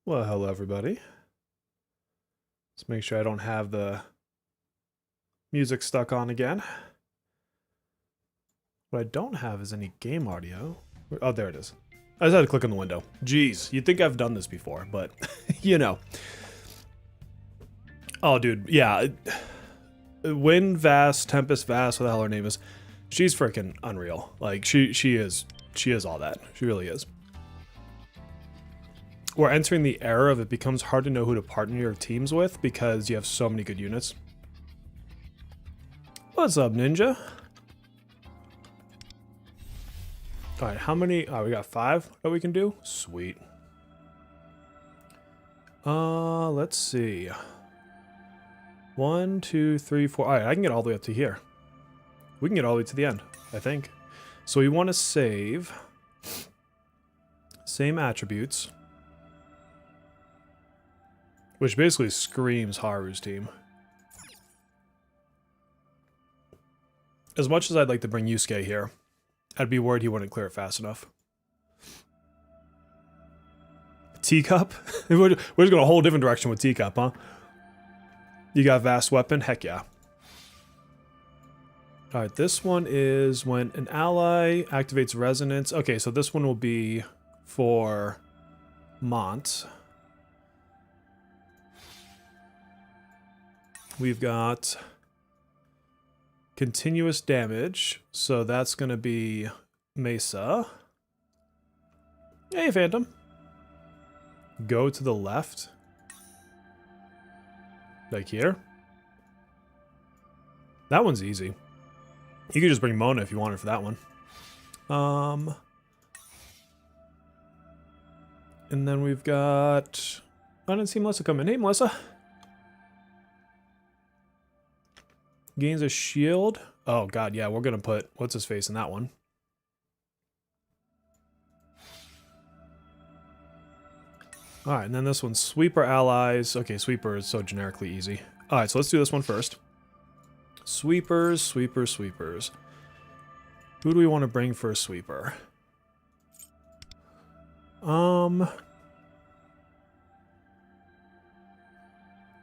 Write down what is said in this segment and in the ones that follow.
Well, hello everybody. Let's make sure I don't have the music stuck on again. What I don't have is any game audio. Oh, there it is. I just had to click on the window. Jeez, you'd think I've done this before, but you know. Oh, dude, yeah. Wind Vast, Tempest Vast, what the hell her name is. She's freaking unreal. Like, she is all that. She really is. We're entering the era of it becomes hard to know who to partner your teams with because you have so many good units. What's up, Ninja? Alright, how many? Oh, we got 5 that we can do? Sweet. Let's see. 1, 2, 3, 4. Alright, I can get all the way up to here. We can get all the way to the end, I think. So we want to save. Same attributes. Which basically screams Haru's team. As much as I'd like to bring Yusuke here, I'd be worried he wouldn't clear it fast enough. Teacup? We're just going a whole different direction with Teacup, huh? You got Vast Weapon? Heck yeah. Alright, this one is when an ally activates Resonance. Okay, so this one will be for Mont. We've got continuous damage, so that's going to be Mesa. Hey, Phantom. Go to the left. Like here. That one's easy. You could just bring Mona if you wanted for that one. And then we've got... I didn't see Melissa come in. Hey, Melissa. Gains a shield. Oh, God, yeah, we're going to put what's-his-face in that one. Alright, and then this one's Sweeper Allies. Okay, Sweeper is so generically easy. Alright, so let's do this one first. Sweepers, sweepers, sweepers. Who do we want to bring for a sweeper?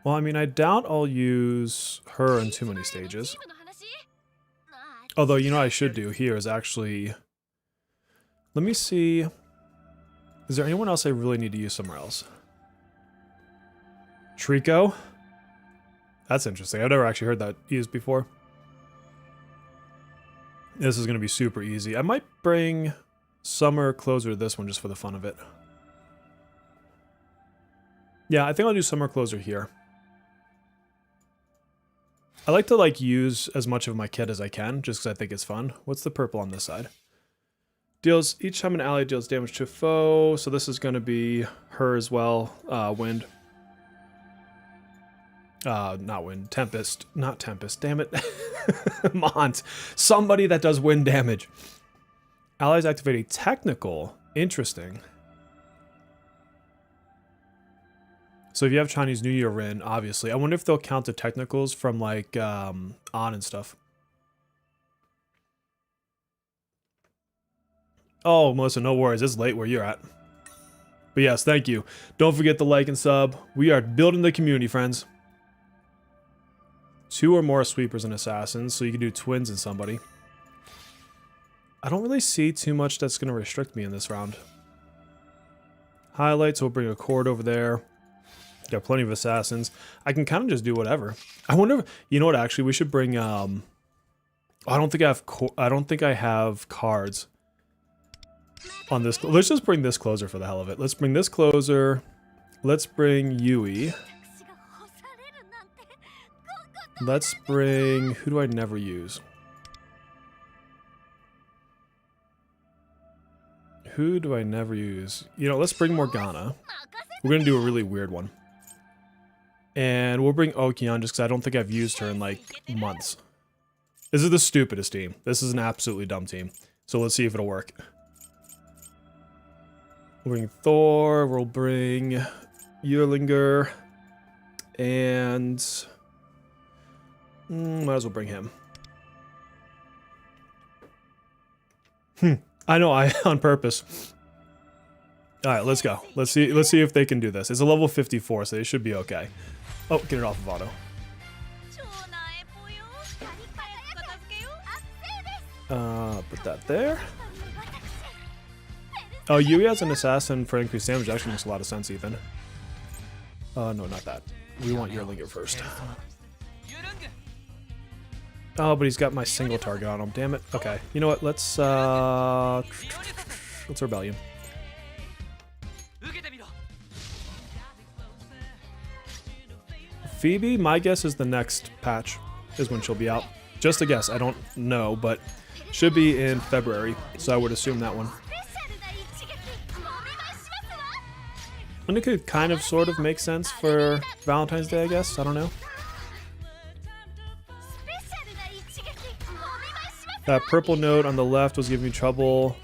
Well, I mean, I doubt I'll use her in too many stages. Although, you know what I should do here is actually... Let me see... Is there anyone else I really need to use somewhere else? Trico? That's interesting. I've never actually heard that used before. This is going to be super easy. I might bring Summer closer to this one just for the fun of it. Yeah, I think I'll do Summer closer here. I like to use as much of my kit as I can, just because I think it's fun. What's the purple on this side? Deals, each time an ally deals damage to a foe, so this is going to be her as well, Wind. Not wind. Tempest. Not Tempest. Damn it. Mont. Somebody that does wind damage. Allies activate a technical. Interesting. So if you have Chinese New Year in, obviously. I wonder if they'll count the technicals from, like, on and stuff. Oh, Melissa, no worries. It's late where you're at. But yes, thank you. Don't forget to like and sub. We are building the community, friends. 2 or more sweepers and assassins, so you can do twins and somebody. I don't really see too much that's going to restrict me in this round. Highlights, we'll bring a cord over there. Got plenty of assassins. I can kind of just do whatever. I wonder if, you know what, actually, we should bring, I don't think I have cards on this. Let's just bring this closer for the hell of it. Let's bring this closer. Let's bring Yui. Let's bring... Who do I never use? Who do I never use? You know, let's bring Morgana. We're going to do a really weird one. And we'll bring Okion just because I don't think I've used her in, like, months. This is the stupidest team. This is an absolutely dumb team. So let's see if it'll work. We'll bring Thor. We'll bring Yerlinger. And... might as well bring him. I know, on purpose. Alright, let's go. Let's see if they can do this. It's a level 54, so they should be okay. Oh, get it off of auto. Put that there. Oh, Yui as an assassin for increased damage actually makes a lot of sense, Ethan. No, not that. We want Yerlinger first. Oh, but he's got my single target on him. Damn it. Okay. You know what? Let's Rebellion. Phoebe, my guess is the next patch is when she'll be out. Just a guess. I don't know, but should be in February, so I would assume that one. And it could kind of sort of make sense for Valentine's Day, I guess. I don't know. That purple note on the left was giving me trouble.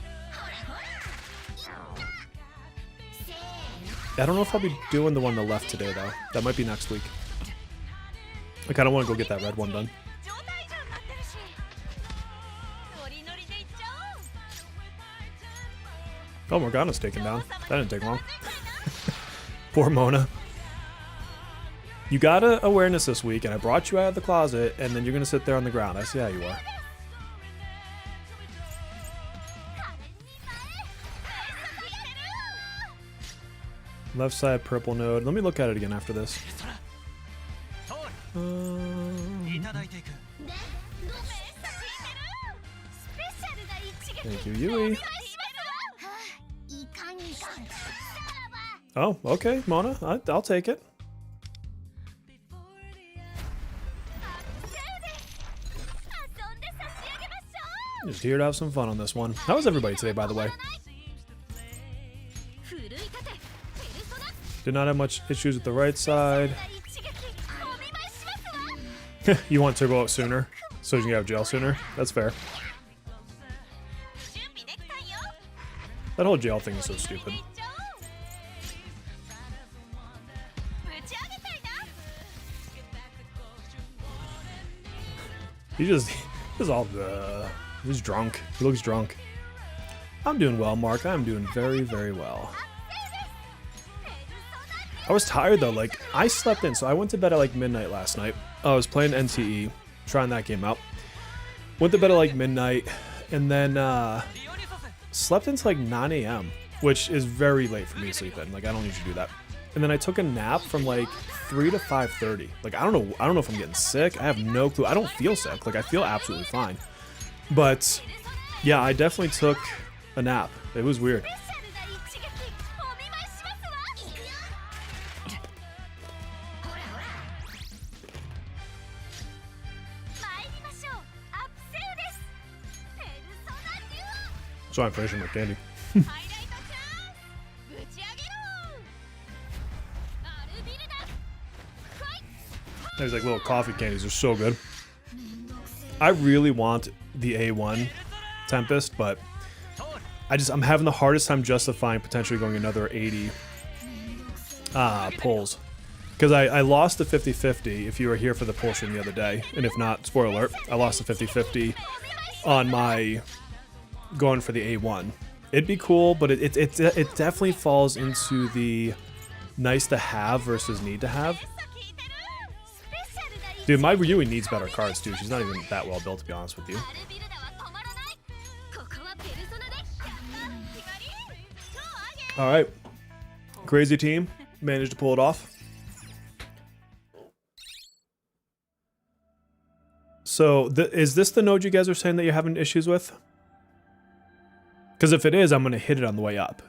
I don't know if I'll be doing the one on the left today, though. That might be next week. I kind of want to go get that red one done. Oh, Morgana's taken down. That didn't take long. Poor Mona. You got a awareness this week, and I brought you out of the closet, and then you're going to sit there on the ground. I see how you are. Left side purple node. Let me look at it again after this. Thank you, Yui. Oh, okay, Mona. I'll take it. Just here to have some fun on this one. How was everybody today, by the way? Did not have much issues with the right side. You want turbo out sooner, so you can get out of jail sooner? That's fair. That whole jail thing is so stupid. He's drunk. He looks drunk. I'm doing well, Mark. I'm doing very, very well. I was tired though, like, I slept in, so I went to bed at like midnight last night. I was playing NTE, trying that game out. Went to bed at like midnight, and then slept until like 9 a.m., which is very late for me to sleep in. Like, I don't usually do that. And then I took a nap from like 3 to 5:30. Like, I don't know if I'm getting sick. I have no clue. I don't feel sick. Like, I feel absolutely fine. But yeah, I definitely took a nap. It was weird. So I'm finishing my candy. There's like little coffee candies. They're so good. I really want the A1 Tempest, but I'm having the hardest time justifying potentially going another 80 pulls. Because I lost the 50-50 if you were here for the pull stream the other day. And if not, spoiler alert, I lost the 50-50 on my going for the A1. It'd be cool, but it definitely falls into the nice to have versus need to have. Dude, my Ryui needs better cards too. She's not even that well built, to be honest with you. Alright. Crazy team. Managed to pull it off. So, is this the node you guys are saying that you're having issues with? Because if it is, I'm going to hit it on the way up.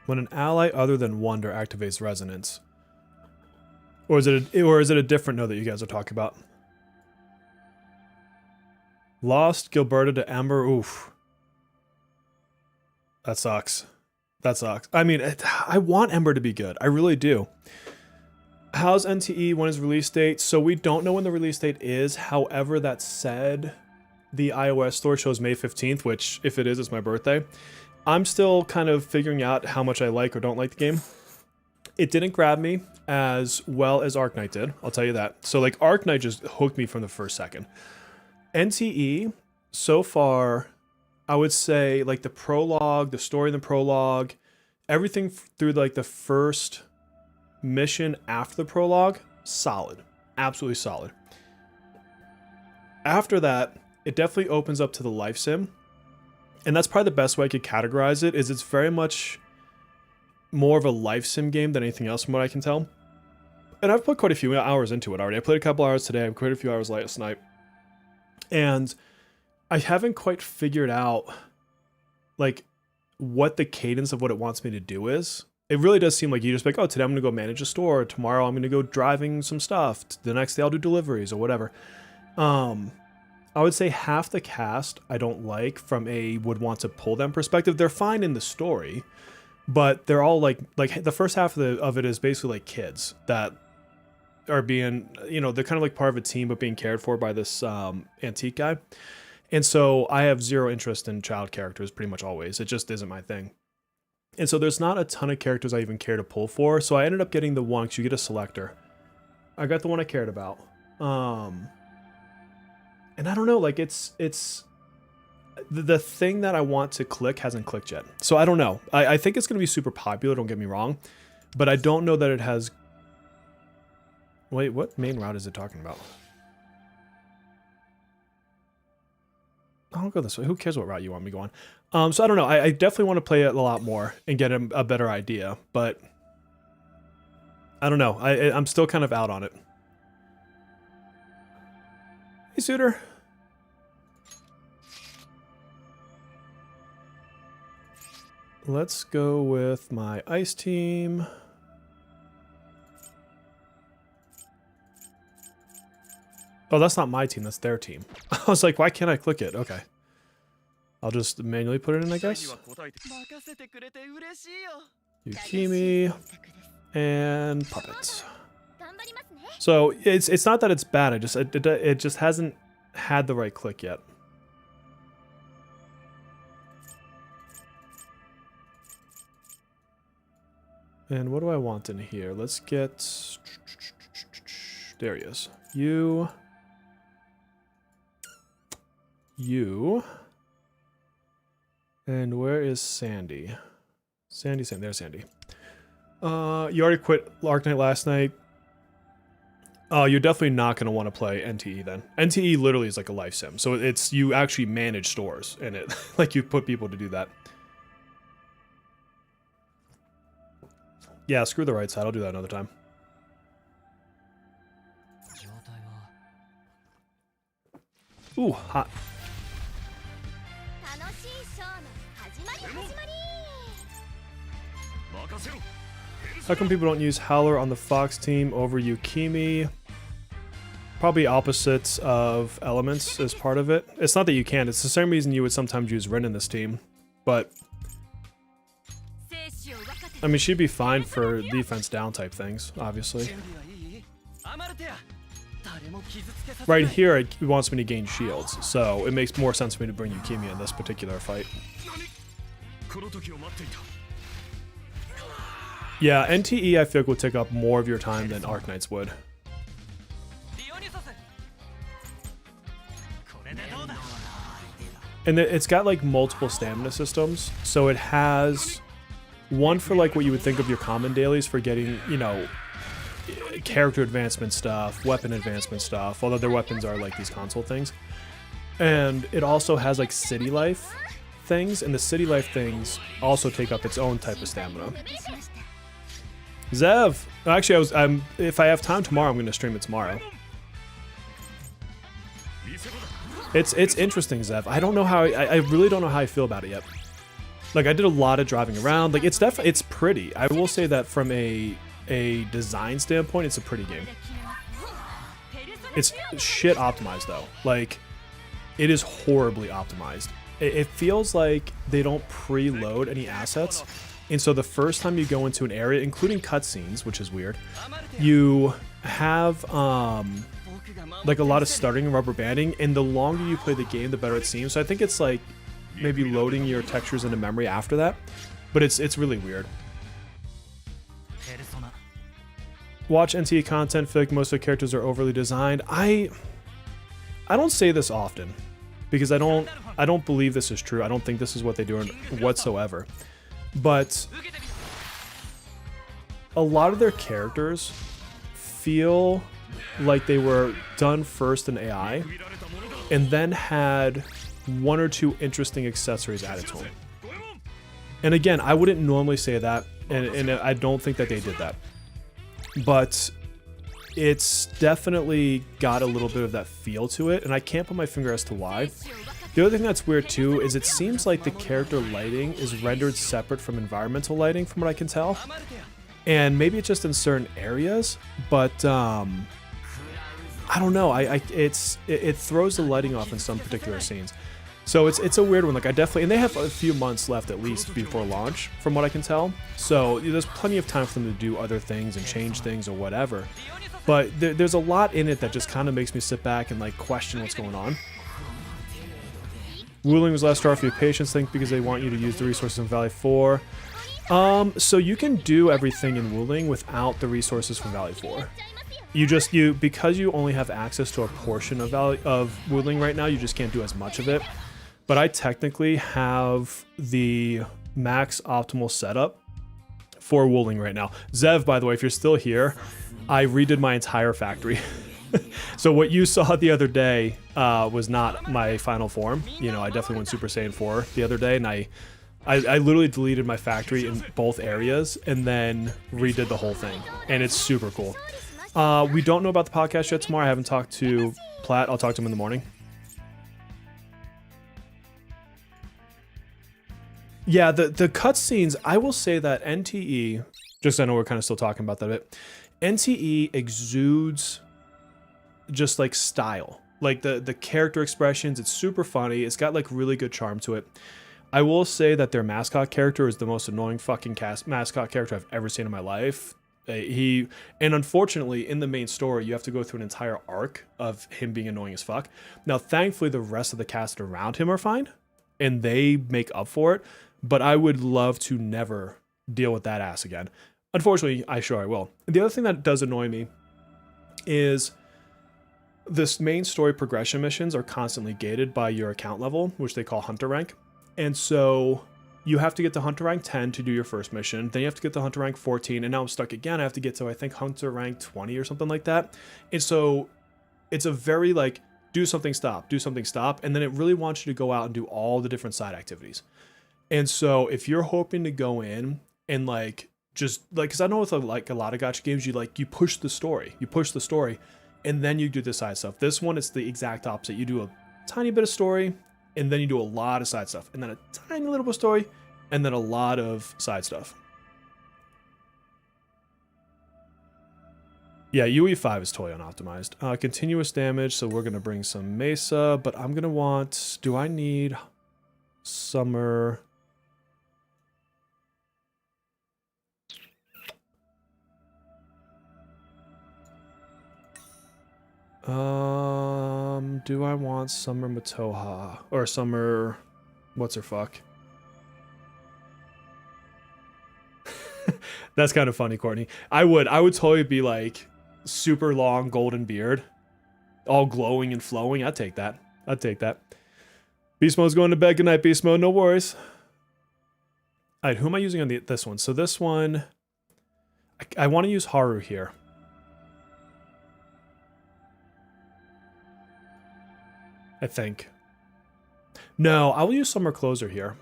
When an ally other than Wonder activates Resonance. Or is it a different node that you guys are talking about? Lost Gilberta to Ember. Oof. That sucks. That sucks. I mean, I want Ember to be good. I really do. How's NTE? When is release date? So we don't know when the release date is. However, that said, the iOS store shows May 15th, which, if it is, it's my birthday. I'm still kind of figuring out how much I like or don't like the game. It didn't grab me as well as Arknight did. I'll tell you that. So, like, Arknight just hooked me from the first second. NTE, so far, I would say, like, the prologue, the story in the prologue, everything through, like, the first mission after the prologue, solid. Absolutely solid. After that, it definitely opens up to the life sim. And that's probably the best way I could categorize it, is it's very much more of a life sim game than anything else from what I can tell. And I've put quite a few hours into it already. I played a couple hours today, I played a few hours last night. And I haven't quite figured out, like, what the cadence of what it wants me to do is. It really does seem like you just like, oh, today I'm going to go manage a store. Tomorrow I'm going to go driving some stuff. The next day I'll do deliveries or whatever. I would say half the cast I don't like from a would want to pull them perspective. They're fine in the story, but they're all like the first half of it is basically like kids that are being, you know, they're kind of like part of a team but being cared for by this antique guy. And so I have zero interest in child characters pretty much always. It just isn't my thing. And so there's not a ton of characters I even care to pull for. So I ended up getting the one, because you get a selector. I got the one I cared about. And I don't know, like it's the thing that I want to click hasn't clicked yet. So I don't know. I think it's going to be super popular, don't get me wrong. But I don't know that it has... Wait, what main route is it talking about? I'll go this way. Who cares what route you want me to go on? So I don't know. I definitely want to play it a lot more and get a better idea, but I don't know. I'm still kind of out on it. Hey, Suitor. Let's go with my ice team. Oh, that's not my team. That's their team. I was like, why can't I click it? Okay. I'll just manually put it in, I guess. Yukimi and Puppets. So it's not that it's bad. It just hasn't had the right click yet. And what do I want in here? Let's get... There he is. You. And where is Sandy? Sandy. There's Sandy. You already quit Arknight last night. Oh, you're definitely not going to want to play NTE then. NTE literally is like a life sim. So it's, you actually manage stores in it. Like you put people to do that. Yeah, screw the right side. I'll do that another time. Ooh, hot. How come people don't use Howler on the Fox team over Yukimi? Probably opposites of elements is part of it. It's not that you can't. It's the same reason you would sometimes use Rin in this team. But I mean, she'd be fine for defense down type things, obviously. Right here, it wants me to gain shields, so it makes more sense for me to bring Yukimi in this particular fight. Yeah, NTE I feel like would take up more of your time than Arknights would. And it's got like multiple stamina systems, so it has one for like what you would think of your common dailies for getting, you know, character advancement stuff, weapon advancement stuff, although their weapons are like these console things. And it also has like city life things, and the city life things also take up its own type of stamina. Zev, actually, if I have time tomorrow, I'm going to stream it tomorrow. It's interesting, Zev. I don't know how I really don't know how I feel about it yet. Like, I did a lot of driving around. Like, it's pretty. I will say that from a design standpoint, it's a pretty game. It's shit optimized though. Like, it is horribly optimized. It feels like they don't preload any assets. And so the first time you go into an area, including cutscenes, which is weird, you have like a lot of stuttering and rubber banding, and the longer you play the game, the better it seems. So I think it's like maybe loading your textures into memory after that, but it's really weird. Watch NTE content, feel like most of the characters are overly designed. I don't say this often because I don't believe this is true. I don't think this is what they do whatsoever. But a lot of their characters feel like they were done first in AI and then had one or two interesting accessories added to them. And again, I wouldn't normally say that, and I don't think that they did that. But it's definitely got a little bit of that feel to it, and I can't put my finger as to why. The other thing that's weird too is it seems like the character lighting is rendered separate from environmental lighting from what I can tell. And maybe it's just in certain areas, but I don't know. It throws the lighting off in some particular scenes. So it's a weird one. Like, I definitely, and they have a few months left at least before launch from what I can tell. So there's plenty of time for them to do other things and change things or whatever. But there's a lot in it that just kind of makes me sit back and like question what's going on. Wuling was less hard for your patients, think, because they want you to use the resources in Valley 4. So you can do everything in Wuling without the resources from Valley 4. Because you only have access to a portion of Wuling right now, you just can't do as much of it. But I technically have the max optimal setup for Wuling right now. Zev, by the way, if you're still here, I redid my entire factory. So what you saw the other day was not my final form. You know, I definitely went Super Saiyan 4 the other day, and I literally deleted my factory in both areas and then redid the whole thing. And it's super cool. We don't know about the podcast yet tomorrow. I haven't talked to Platt. I'll talk to him in the morning. Yeah, the cutscenes, I will say that NTE, just I know we're kind of still talking about that a bit, NTE exudes just like style. Like the character expressions, it's super funny. It's got like really good charm to it. I will say that their mascot character is the most annoying fucking mascot character I've ever seen in my life. And unfortunately, in the main story, you have to go through an entire arc of him being annoying as fuck. Now, thankfully, the rest of the cast around him are fine, and they make up for it. But I would love to never deal with that ass again. Unfortunately, I will. The other thing that does annoy me is this main story progression missions are constantly gated by your account level, which they call Hunter rank. And so you have to get to Hunter rank 10 to do your first mission. Then you have to get to Hunter rank 14. And now I'm stuck again. I have to get to, I think, Hunter rank 20 or something like that. And so it's a very like, do something, stop, do something, stop. And then it really wants you to go out and do all the different side activities. And so if you're hoping to go in and like, just like, because I know with like a lot of gacha games, you push the story, and then you do the side stuff. This one, it's the exact opposite. You do a tiny bit of story, and then you do a lot of side stuff, and then a tiny little bit of story, and then a lot of side stuff. Yeah, UE5 is totally unoptimized. Continuous damage, so we're going to bring some Mesa, but I'm going to want, do I need Summer? Do I want Summer Matoha or Summer what's her fuck? That's kind of funny, Courtney. I would totally be like super long golden beard, all glowing and flowing. I'd take that. I'd take that. Beast Mode's going to bed. Good night, Beast Mode. No worries. All right, who am I using on this one? So this one, I want to use Haru here. I think. No, I will use Summer Closer here.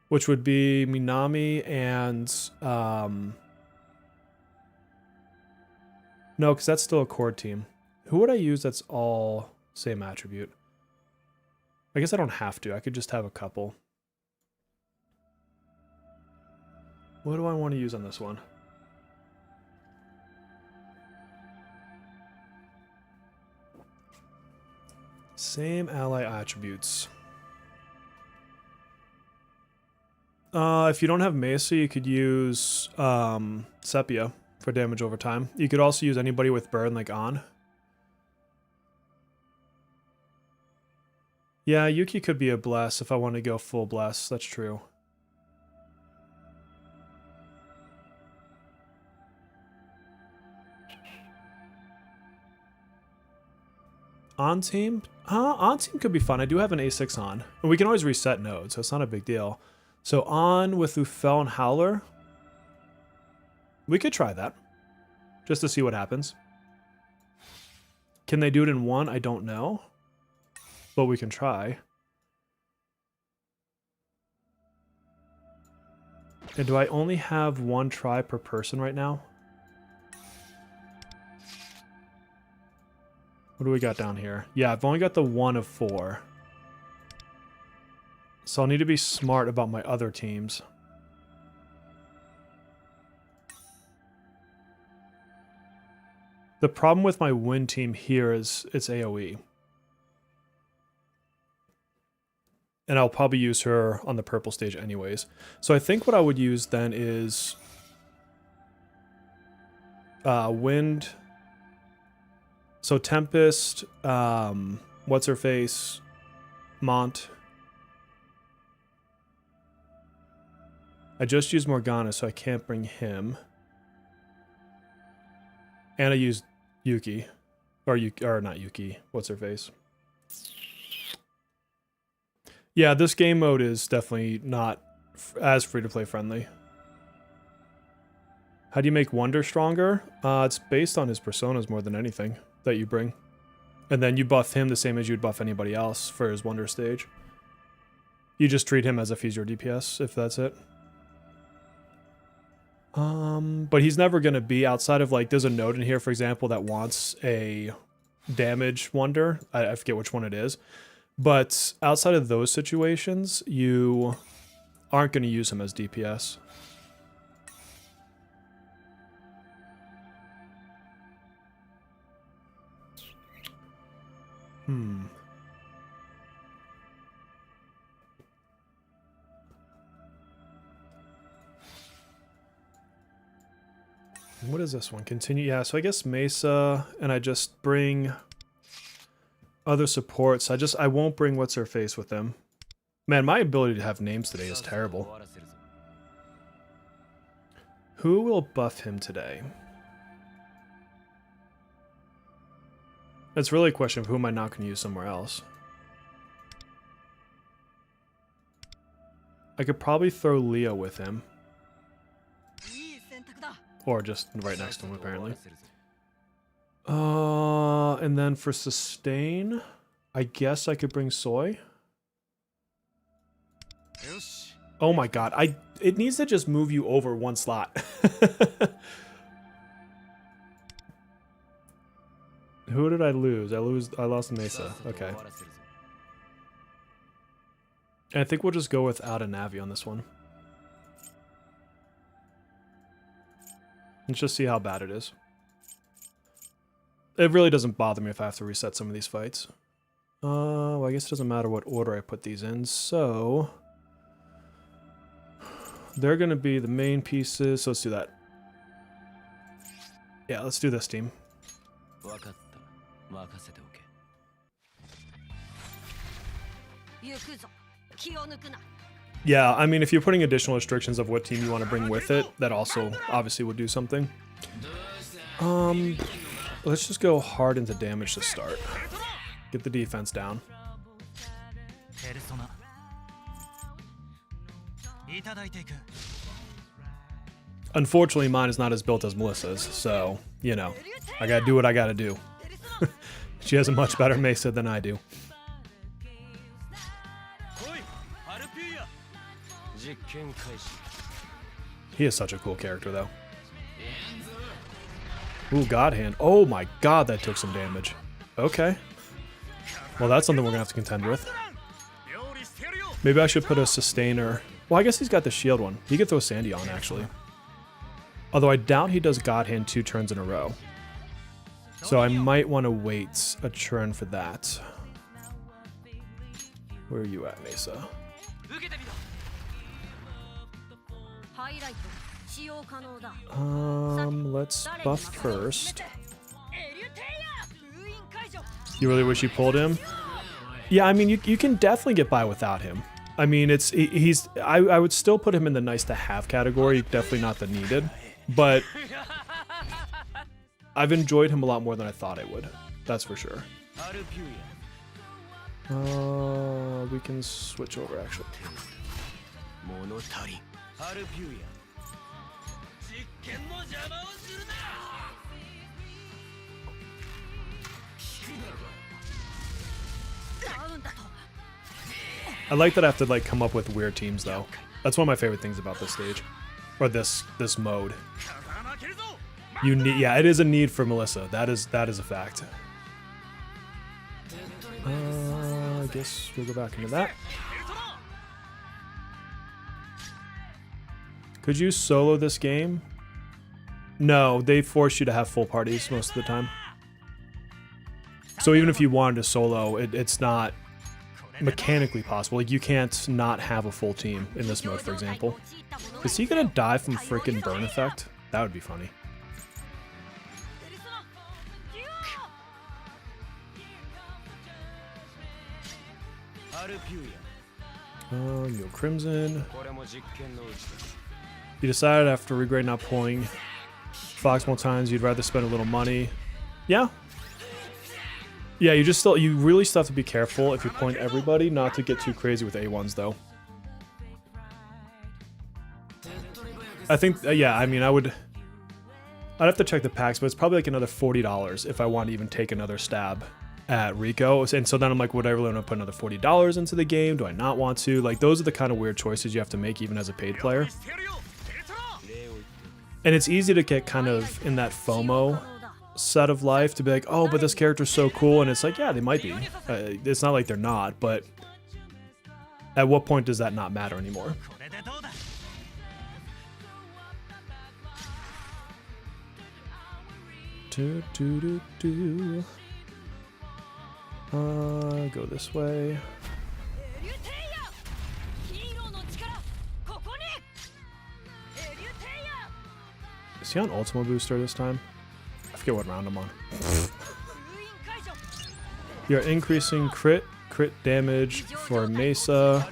Which would be Minami and... no, because that's still a core team. Who would I use that's all same attribute? I guess I don't have to. I could just have a couple. What do I want to use on this one? Same ally attributes. If you don't have Mesa, you could use Sepia for damage over time. You could also use anybody with burn like On. Yeah, Yuki could be a bless if I want to go full bless. That's true. On team? On team could be fun. I do have an A6 on. And we can always reset nodes, so it's not a big deal. So on with Ufel and Howler. We could try that. Just to see what happens. Can they do it in one? I don't know. But we can try. And do I only have one try per person right now? What do we got down here? Yeah, I've only got the 1 of 4. So I'll need to be smart about my other teams. The problem with my win team here is it's AoE. And I'll probably use her on the purple stage anyways. So I think what I would use then is Wind. So Tempest, what's her face, Mont. I just used Morgana, so I can't bring him. And I used Yuki, or not Yuki. What's her face? Yeah, this game mode is definitely not as free-to-play friendly. How do you make Wonder stronger? It's based on his personas more than anything that you bring. And then you buff him the same as you'd buff anybody else for his Wonder stage. You just treat him as if he's your DPS, if that's it. But he's never going to be outside of, like, there's a node in here, for example, that wants a damage Wonder. I forget which one it is. But outside of those situations, you aren't going to use him as DPS. What is this one? Continue. Yeah, so I guess Mesa, and I just bring other supports. I won't bring what's her face with them. Man, my ability to have names today is terrible. Who will buff him today? It's really a question of who am I not going to use somewhere else. I could probably throw Leo with him. Or just right next to him, apparently. And then for sustain, I guess I could bring Soy. Oh my god, it needs to just move you over one slot. Who did I lose? I lost Mesa. Okay. And I think we'll just go without a Navi on this one. Let's just see how bad it is. It really doesn't bother me if I have to reset some of these fights. Well, I guess it doesn't matter what order I put these in, so... they're going to be the main pieces, so let's do that. Yeah, let's do this team. Yeah, I mean, if you're putting additional restrictions of what team you want to bring with it, that also obviously would do something. Let's just go hard into damage to start. Get the defense down. Unfortunately, mine is not as built as Melissa's, so, you know, I gotta do what I gotta do. She has a much better Mesa than I do. He is such a cool character, though. Ooh, God Hand. Oh my god, that took some damage. Okay. Well, that's something we're gonna have to contend with. Maybe I should put a Sustainer. Well, I guess he's got the shield one. He could throw Sandy on, actually. Although I doubt he does God Hand 2 turns in a row. So I might want to wait a turn for that. Where are you at, Mesa? Let's buff first. You really wish you pulled him? Yeah, I mean, you can definitely get by without him. I mean, I would still put him in the nice to have category, definitely not the needed. But I've enjoyed him a lot more than I thought I would. That's for sure. We can switch over, actually. I like that I have to like come up with weird teams though. That's one of my favorite things about this stage, or this mode. You need, yeah, it is a need for Melissa. That is a fact. I guess we'll go back into that. Could you solo this game? No, they force you to have full parties most of the time. So even if you wanted to solo, it's not mechanically possible. Like, you can't not have a full team in this mode, for example. Is he gonna die from freaking burn effect? That would be funny. You go Crimson. You decided after regret not pulling Fox more times, you'd rather spend a little money. Yeah. Yeah, you really still have to be careful if you point everybody not to get too crazy with A1s though. I think, yeah, I mean, I'd have to check the packs, but it's probably like another $40 if I want to even take another stab at Rico. And so then I'm like, would I really want to put another $40 into the game? Do I not want to? Like, those are the kind of weird choices you have to make even as a paid player. And it's easy to get kind of in that FOMO set of life to be like, oh, but this character's so cool. And it's like, yeah, they might be. It's not like they're not, but at what point does that not matter anymore? Go this way. Is he on Ultima Booster this time? I forget what round I'm on. You're increasing crit damage for Mesa.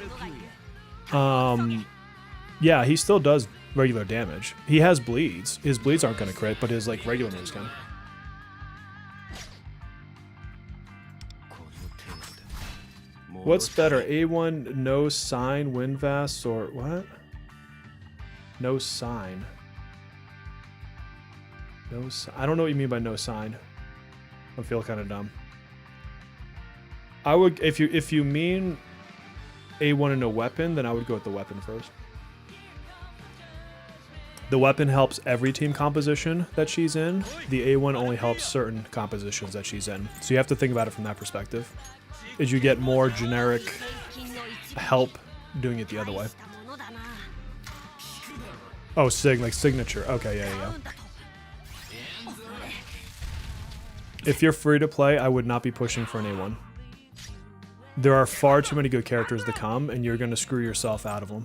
Yeah, he still does regular damage. He has bleeds. His bleeds aren't gonna crit, but his like regular moves can. What's better, A1 no sign Windvast or what? No sign. No sign. I don't know what you mean by no sign. I feel kind of dumb. I would, if you mean A1 and no weapon, then I would go with the weapon first. The weapon helps every team composition that she's in. The A1 only helps certain compositions that she's in. So you have to think about it from that perspective. Is you get more generic help doing it the other way. Oh, like signature. Okay, yeah. If you're free to play, I would not be pushing for an A1. There are far too many good characters to come, and you're going to screw yourself out of them.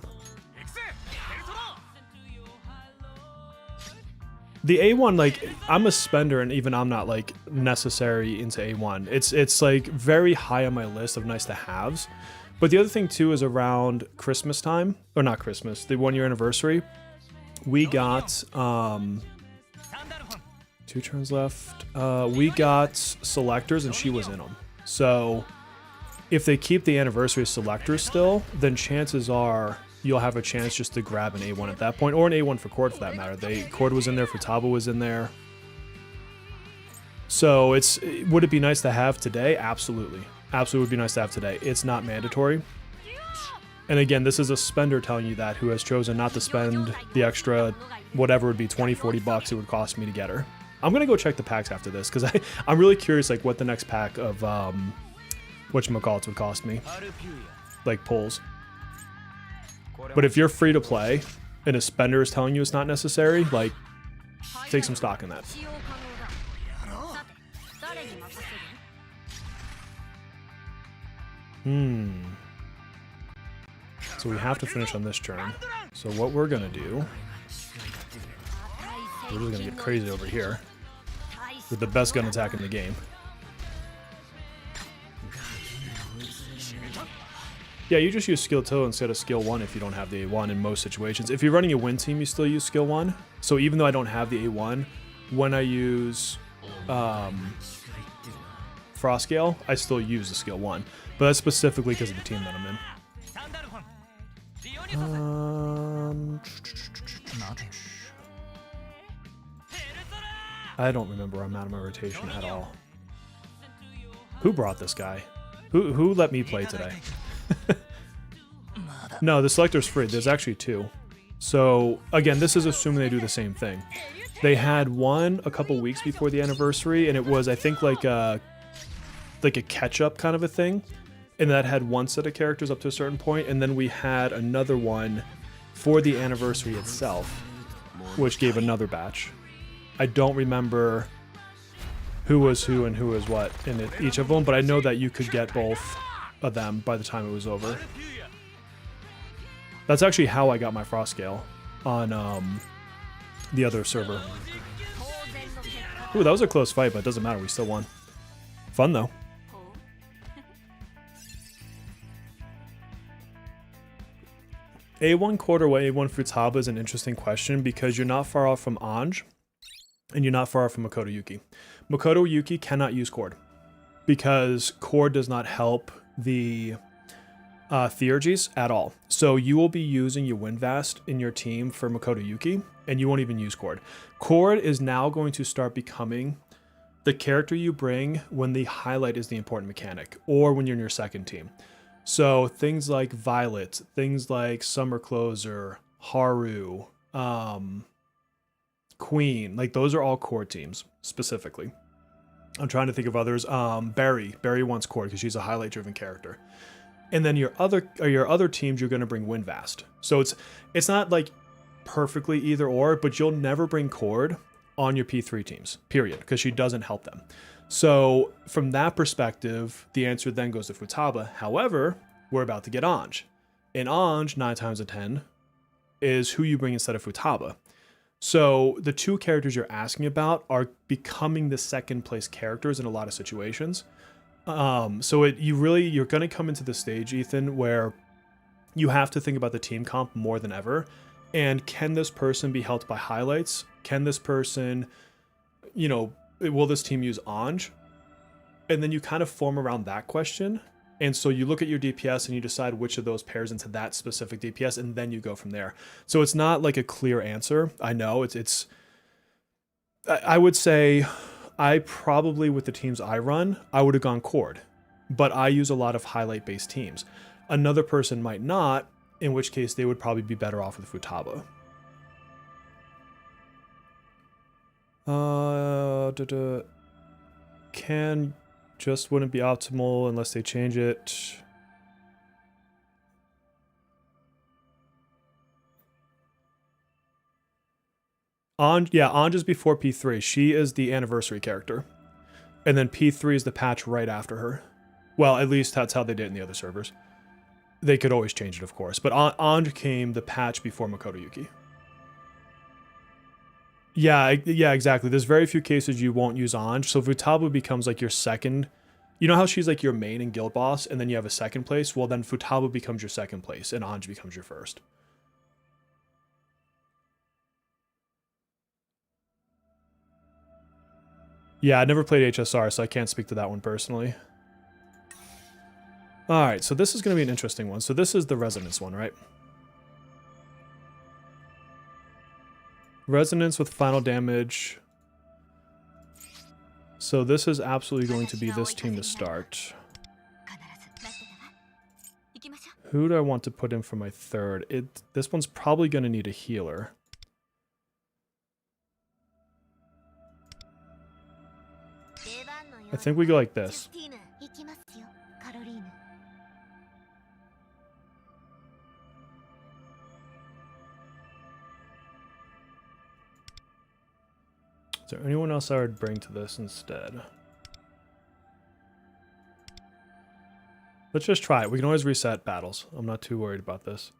The A1, like, I'm a spender, and even I'm not, like, necessary into A1. It's like, very high on my list of nice-to-haves. But the other thing, too, is around Christmas time, or not Christmas, the 1-year anniversary, we got, 2 turns left, we got selectors, and she was in them. So, if they keep the anniversary selectors still, then chances are you'll have a chance just to grab an A1 at that point, or an A1 for Cord for that matter. Cord was in there, Futaba was in there. So would it be nice to have today? Absolutely. Absolutely would be nice to have today. It's not mandatory. And again, this is a spender telling you that, who has chosen not to spend the extra, whatever it would be, 20, 40 bucks it would cost me to get her. I'm going to go check the packs after this, because I'm really curious, like, what the next pack of, whatchamacallits would cost me. Like, pulls. But if you're free to play and a spender is telling you it's not necessary, like, take some stock in that. So we have to finish on this turn. So what we're gonna do, we're really gonna get crazy over here with the best gun attack in the game. Yeah, you just use skill 2 instead of skill 1 if you don't have the A1 in most situations. If you're running a win team, you still use skill 1. So even though I don't have the A1, when I use Frost Gale, I still use the skill 1. But that's specifically because of the team that I'm in. I don't remember where I'm at in my rotation at all. Who brought this guy? Who let me play today? No, the selector's free. There's actually 2. So, again, this is assuming they do the same thing. They had one a couple weeks before the anniversary, and it was, I think, like a catch-up kind of a thing. And that had one set of characters up to a certain point, and then we had another one for the anniversary itself, which gave another batch. I don't remember who was who and who was what in each of them, but I know that you could get both of them by the time it was over. That's actually how I got my Frost Scale on the other server. Ooh, that was a close fight, but it doesn't matter. We still won. Fun, though. A1 Cord or A1 Futaba is an interesting question because you're not far off from Anj, and you're not far off from Makoto Yuki. Makoto Yuki cannot use Cord because Cord does not help the Theurgies at all. So you will be using your Windvast in your team for Makoto Yuki, and you won't even use Cord. Cord is now going to start becoming the character you bring when the highlight is the important mechanic, or when you're in your second team. So things like Violet, things like Summer Closer, Haru, Queen, like those are all Cord teams specifically. I'm trying to think of others. Barry wants Cord because she's a highlight driven character. And then your other teams, you're going to bring Windvast. So it's not like perfectly either or, but you'll never bring Cord on your P3 teams, period, because she doesn't help them. So from that perspective, the answer then goes to Futaba. However, we're about to get Anj. And Anj, 9 times out of 10, is who you bring instead of Futaba. So the two characters you're asking about are becoming the second place characters in a lot of situations. So you're going to come into the stage, Ethan, where you have to think about the team comp more than ever. And can this person be helped by highlights? Can this person, will this team use Anj? And then you kind of form around that question. And so you look at your DPS and you decide which of those pairs into that specific DPS, and then you go from there. So it's not like a clear answer. I know I would say I probably, with the teams I run, I would have gone Cord, but I use a lot of highlight based teams. Another person might not, in which case they would probably be better off with Futaba. Can just wouldn't be optimal unless they change it. Anj is before P3. She is the anniversary character. And then P3 is the patch right after her. Well, at least that's how they did it in the other servers. They could always change it, of course. But Anj came the patch before Makoto Yuki. Yeah, exactly. There's very few cases you won't use Anj. So Futaba becomes like your second. You know how she's like your main and guild boss, and then you have a second place? Well, then Futaba becomes your second place, and Anj becomes your first. Yeah, I never played HSR, so I can't speak to that one personally. Alright, so this is going to be an interesting one. So this is the Resonance one, right? Resonance with final damage. So this is absolutely going to be this team to start. Who do I want to put in for my third? This one's probably going to need a healer. I think we go like this. Is there anyone else I would bring to this instead? Let's just try it. We can always reset battles. I'm not too worried about this.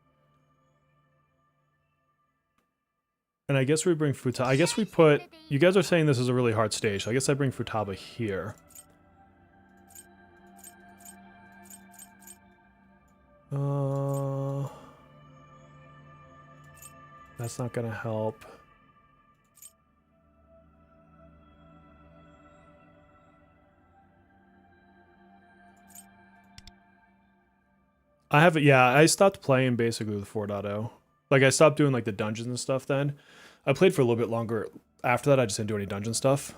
And I guess we bring Futaba. I guess we put... You guys are saying this is a really hard stage, so I guess I bring Futaba here. That's not gonna help. I haven't, yeah, I stopped playing basically with 4.0. Like, I stopped doing, like, the dungeons and stuff then. I played for a little bit longer. After that, I just didn't do any dungeon stuff.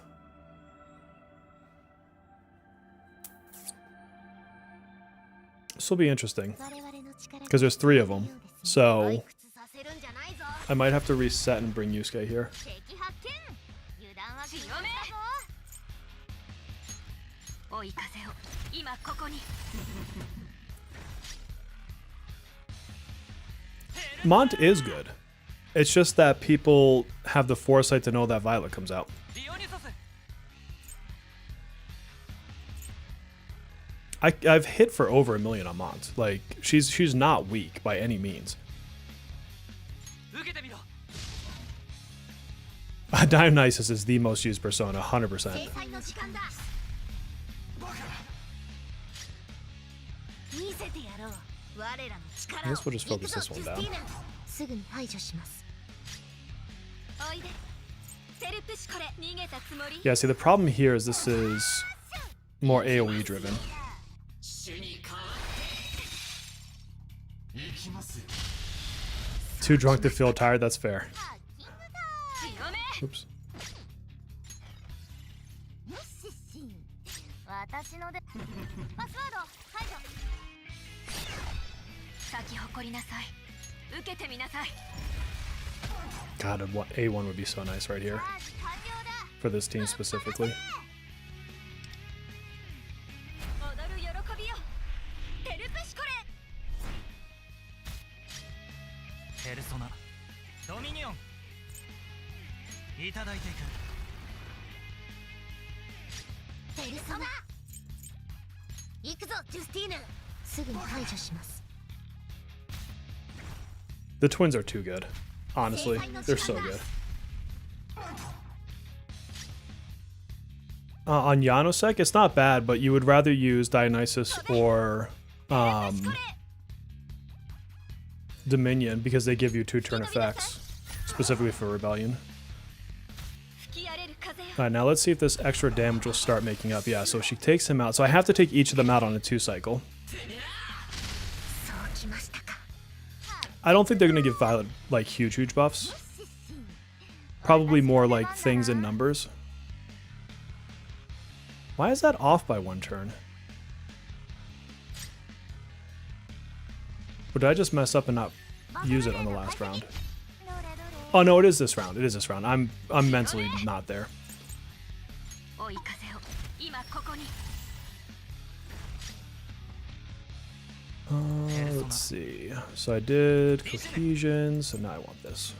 This will be interesting. Because there's 3 of them. So, I might have to reset and bring Yusuke here. Mont is good. It's just that people have the foresight to know that Violet comes out. I've hit for over 1 million on Mont. Like, she's not weak by any means. Dionysus is the most used persona, 100%. I guess we'll just focus this one down. Yeah, see, the problem here is this is more AoE driven. Too drunk to feel tired, that's fair. Oops. God, A1 would be so nice right here. For this team specifically. The twins are too good. Honestly, they're so good. On Janosek, it's not bad, but you would rather use Dionysus or Dominion because they give you 2 turn effects, specifically for Rebellion. Alright, now let's see if this extra damage will start making up. Yeah, so she takes him out. So I have to take each of them out on a 2 cycle. I don't think they're going to give Violet, like, huge buffs. Probably more, like, things in numbers. Why is that off by 1 turn? Or did I just mess up and not use it on the last round? Oh, no, it is this round. It is this round. I'm mentally not there. Let's see. So I did cohesion, so now I want this.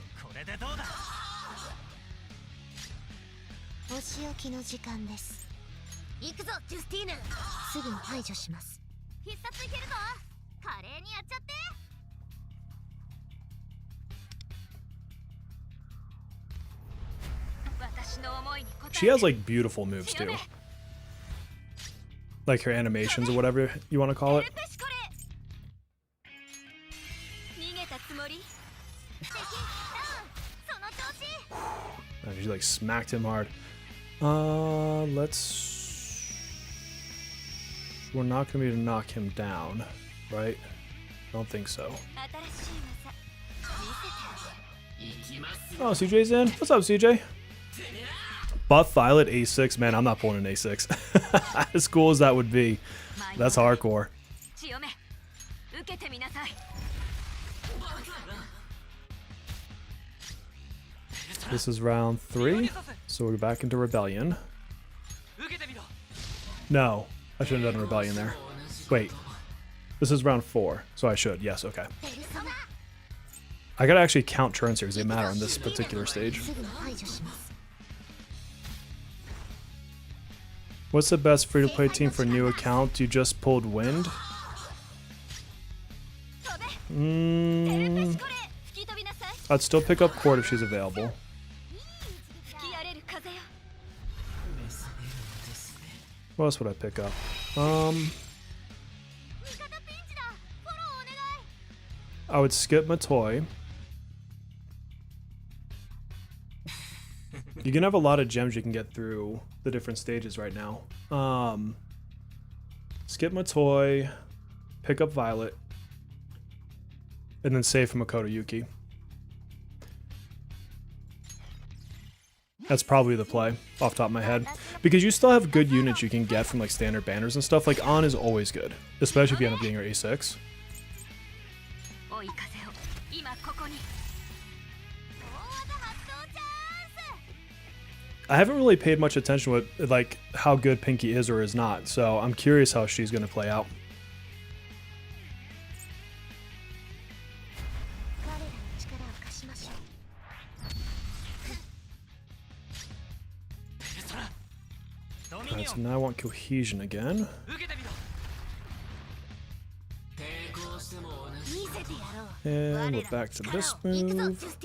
She has like beautiful moves too. Like her animations or whatever you want to call it. And she like smacked him hard. Let's... We're not gonna be able to knock him down, right? I don't think so. Oh, CJ's in. What's up, CJ? Buff Violet A6. Man, I'm not pulling an A6. As cool as that would be, that's hardcore. This is round 3, so we're back into Rebellion. No, I shouldn't have done Rebellion there. Wait, this is round 4, so I should. Yes, okay. I gotta actually count turns here because they matter on this particular stage. What's the best free-to-play team for new account? You just pulled Wind? I'd still pick up Court if she's available. What else would I pick up? I would skip Matoi. You can have a lot of gems you can get through the different stages right now. Skip Matoi, pick up Violet, and then save from Makoto Yuki. That's probably the play, off the top of my head. Because you still have good units you can get from like standard banners and stuff. Like On is always good, especially if you end up getting your A6. I haven't really paid much attention with like how good Pinky is or is not, so I'm curious how she's going to play out. Alright, so now I want Cohesion again. And we're back to this move.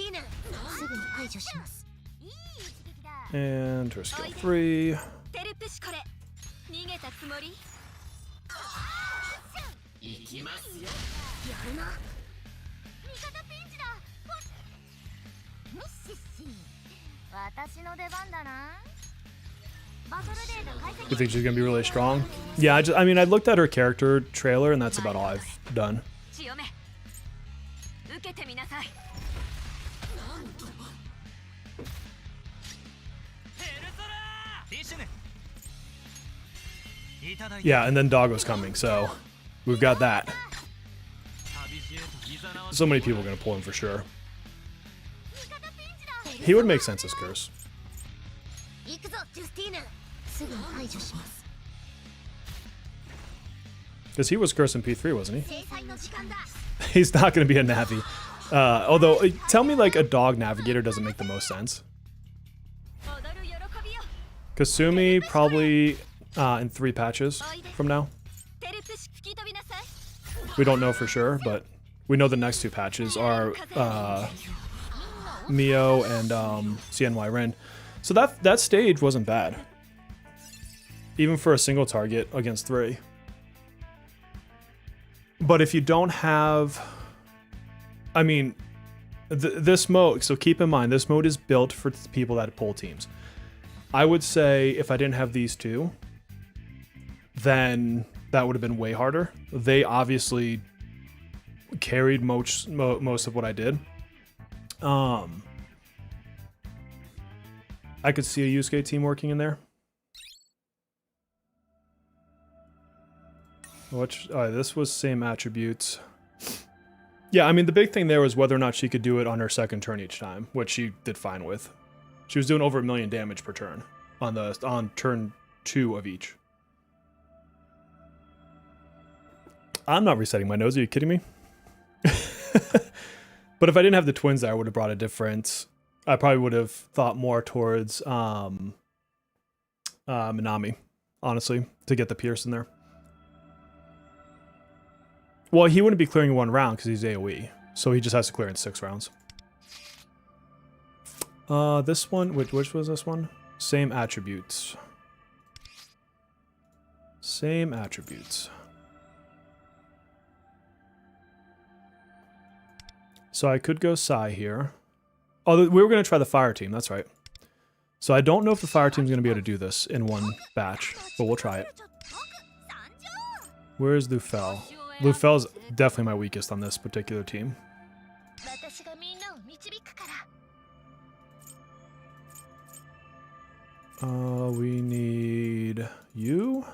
And her skill 3. You think she's gonna be really strong? Yeah, I mean, I looked at her character trailer, and that's about all I've done. Yeah, and then Doggo's coming, so we've got that. So many people are gonna pull him for sure. He would make sense as Curse. Because he was Curse in P3, wasn't he? He's not going to be a Navi. Although, tell me like a dog navigator doesn't make the most sense. Kasumi probably in 3 patches from now. We don't know for sure, but we know the next 2 patches are Mio and CNY Rin. So that stage wasn't bad. Even for a single target against 3. But if you don't have... I mean, this mode... So keep in mind, this mode is built for people that pull teams. I would say if I didn't have these 2, then that would have been way harder. They obviously carried most of what I did. I could see a Yusuke team working in there. Which, this was same attributes. Yeah, I mean, the big thing there was whether or not she could do it on her second turn each time, which she did fine with. She was doing over 1 million damage per turn on turn 2 of each. I'm not resetting my nose. Are you kidding me? But if I didn't have the twins there, I would have brought a different... I probably would have thought more towards Minami, honestly, to get the Pierce in there. Well, he wouldn't be clearing 1 round because he's AoE, so he just has to clear in 6 rounds. This one, which was this one? Same attributes. Same attributes. So I could go Psy here. Oh, we were going to try the fire team. That's right. So I don't know if the fire team's going to be able to do this in one batch, but we'll try it. Where's Lufel? Lufel's definitely my weakest on this particular team. We need you.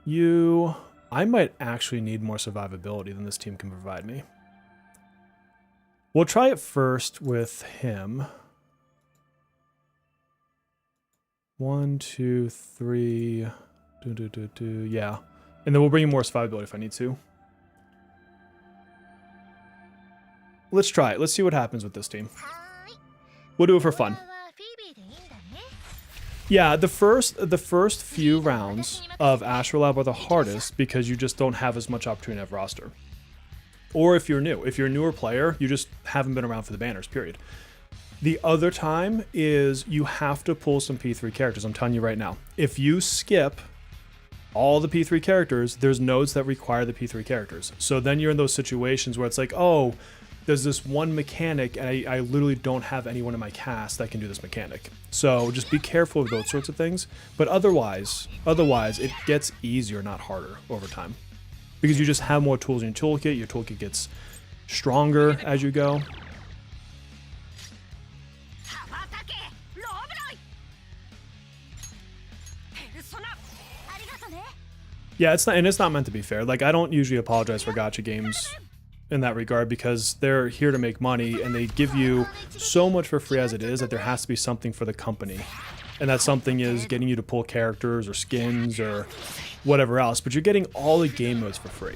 You. I might actually need more survivability than this team can provide me. We'll try it first with him. 1, 2, 3. Yeah. And then we'll bring in more survivability if I need to. Let's try it. Let's see what happens with this team. We'll do it for fun. Yeah, the first few rounds of Astrolabe are the hardest because you just don't have as much opportunity to have roster. Or if you're new. If you're a newer player, you just haven't been around for the banners, period. The other time is you have to pull some P3 characters. I'm telling you right now. If you skip all the P3 characters, there's nodes that require the P3 characters. So then you're in those situations where it's like, oh, there's this one mechanic and I literally don't have anyone in my cast that can do this mechanic. So just be careful of those sorts of things. But otherwise, it gets easier, not harder over time. Because you just have more tools in your toolkit gets stronger as you go. Yeah, it's not meant to be fair. Like, I don't usually apologize for gacha games in that regard because they're here to make money and they give you so much for free as it is that there has to be something for the company. And that something is getting you to pull characters or skins or whatever else, but you're getting all the game modes for free.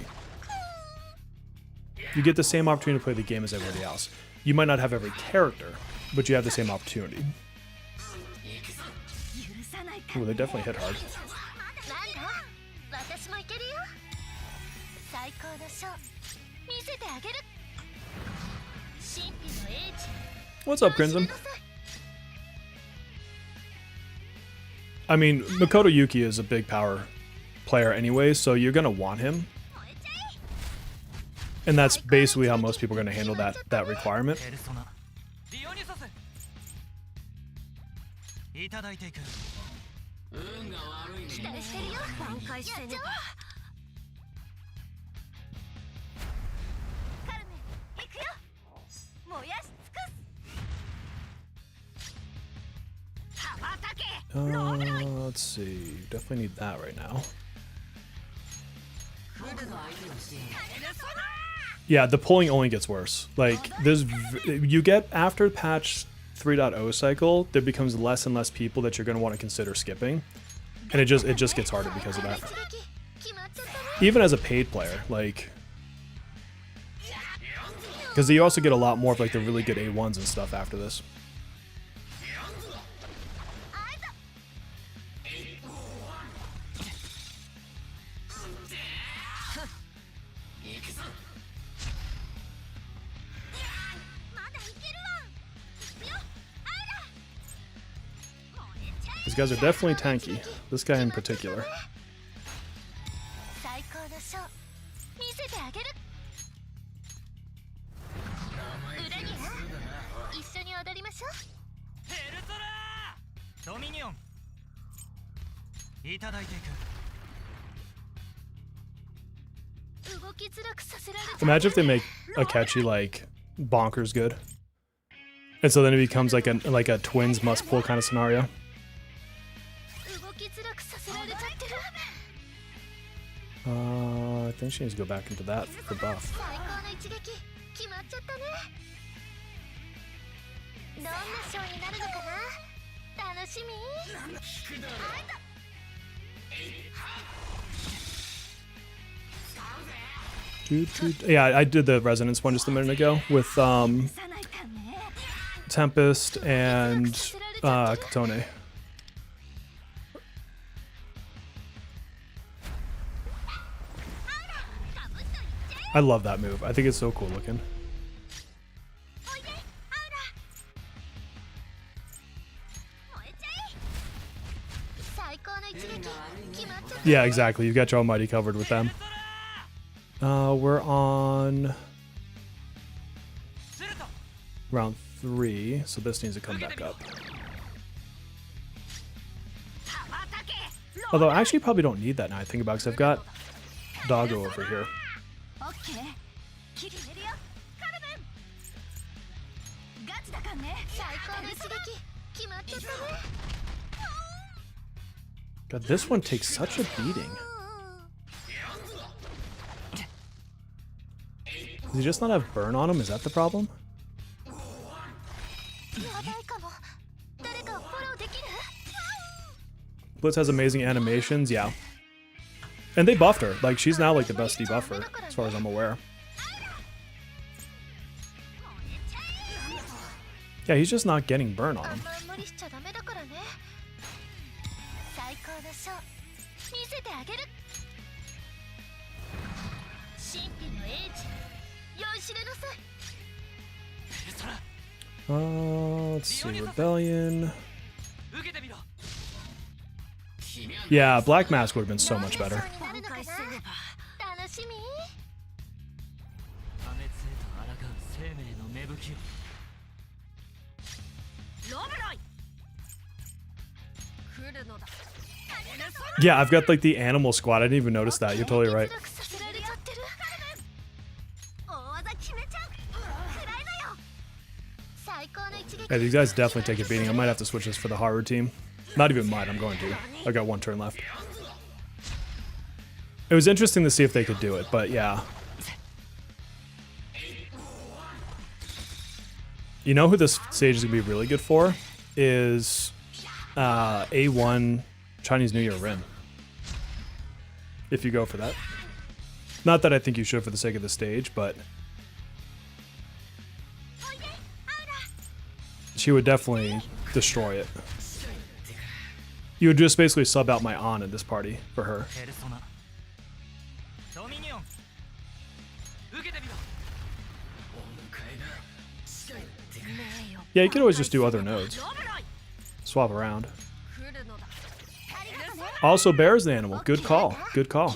You get the same opportunity to play the game as everybody else. You might not have every character, but you have the same opportunity. Ooh, they definitely hit hard. What's up, Crimson? I mean, Makoto Yuki is a big power player anyway, so you're going to want him. And that's basically how most people are going to handle that requirement. Let's see. Definitely need that right now. Yeah, the pulling only gets worse. Like, you get after patch 3.0 cycle, there becomes less and less people that you're going to want to consider skipping, and it just gets harder because of that. Even as a paid player, like, because you also get a lot more of like the really good A1s and stuff after this. These guys are definitely tanky. This guy in particular. Imagine if they make Akechi like bonkers good, and so then it becomes like a twins must pull kind of scenario. I think she needs to go back into that for buff. Yeah, I did the resonance one just a minute ago with Tempest and Katone. I love that move. I think it's so cool looking. Yeah, exactly. You've got your almighty covered with them. We're on round 3, so this needs to come back up. Although I actually probably don't need that now I think about it, because I've got Doggo over here. God, this one takes such a beating. Does he just not have burn on him? Is that the problem? Blitz has amazing animations, yeah. And they buffed her. Like, she's now like the best debuffer, as far as I'm aware. Yeah, he's just not getting burn on him. Let's see, Rebellion. Yeah, Black Mask would have been so much better. Yeah, I've got like the animal squad. I didn't even notice that. You're totally right. Yeah, these guys definitely take a beating. I might have to switch this for the Haru team. Not even mine, I'm going to. I got 1 turn left. It was interesting to see if they could do it, but yeah. You know who this stage is going to be really good for? Is A1 Chinese New Year Rin. If you go for that. Not that I think you should for the sake of the stage, but she would definitely destroy it. You would just basically sub out my An in this party for her. Yeah, you could always just do other nodes. Swap around. Also, bear is the animal. Good call. Good call.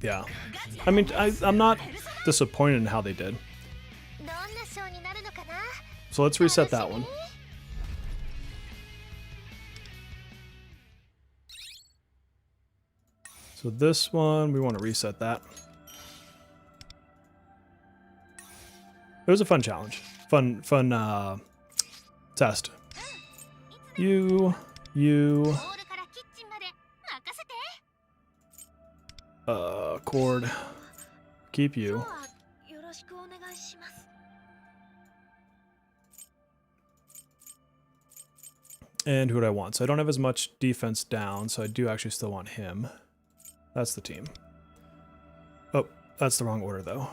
Yeah. I mean, I'm not disappointed in how they did. So let's reset that one. So this one, we want to reset that. It was a fun challenge. Fun test. Cord. Keep you. And who do I want? So I don't have as much defense down, so I do actually still want him. That's the team. Oh, that's the wrong order, though.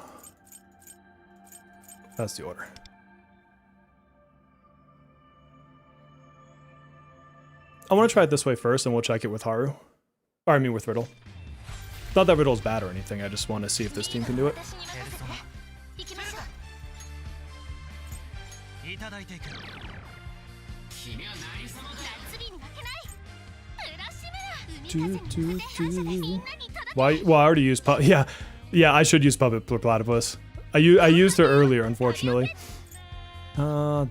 That's the order. I want to try it this way first, and we'll check it with Haru. Or, I mean, with Riddle. Not that Riddle's bad or anything, I just want to see if this team can do it. Why? Well, I already used yeah, I should use Puppet Platypus. I used her earlier, unfortunately.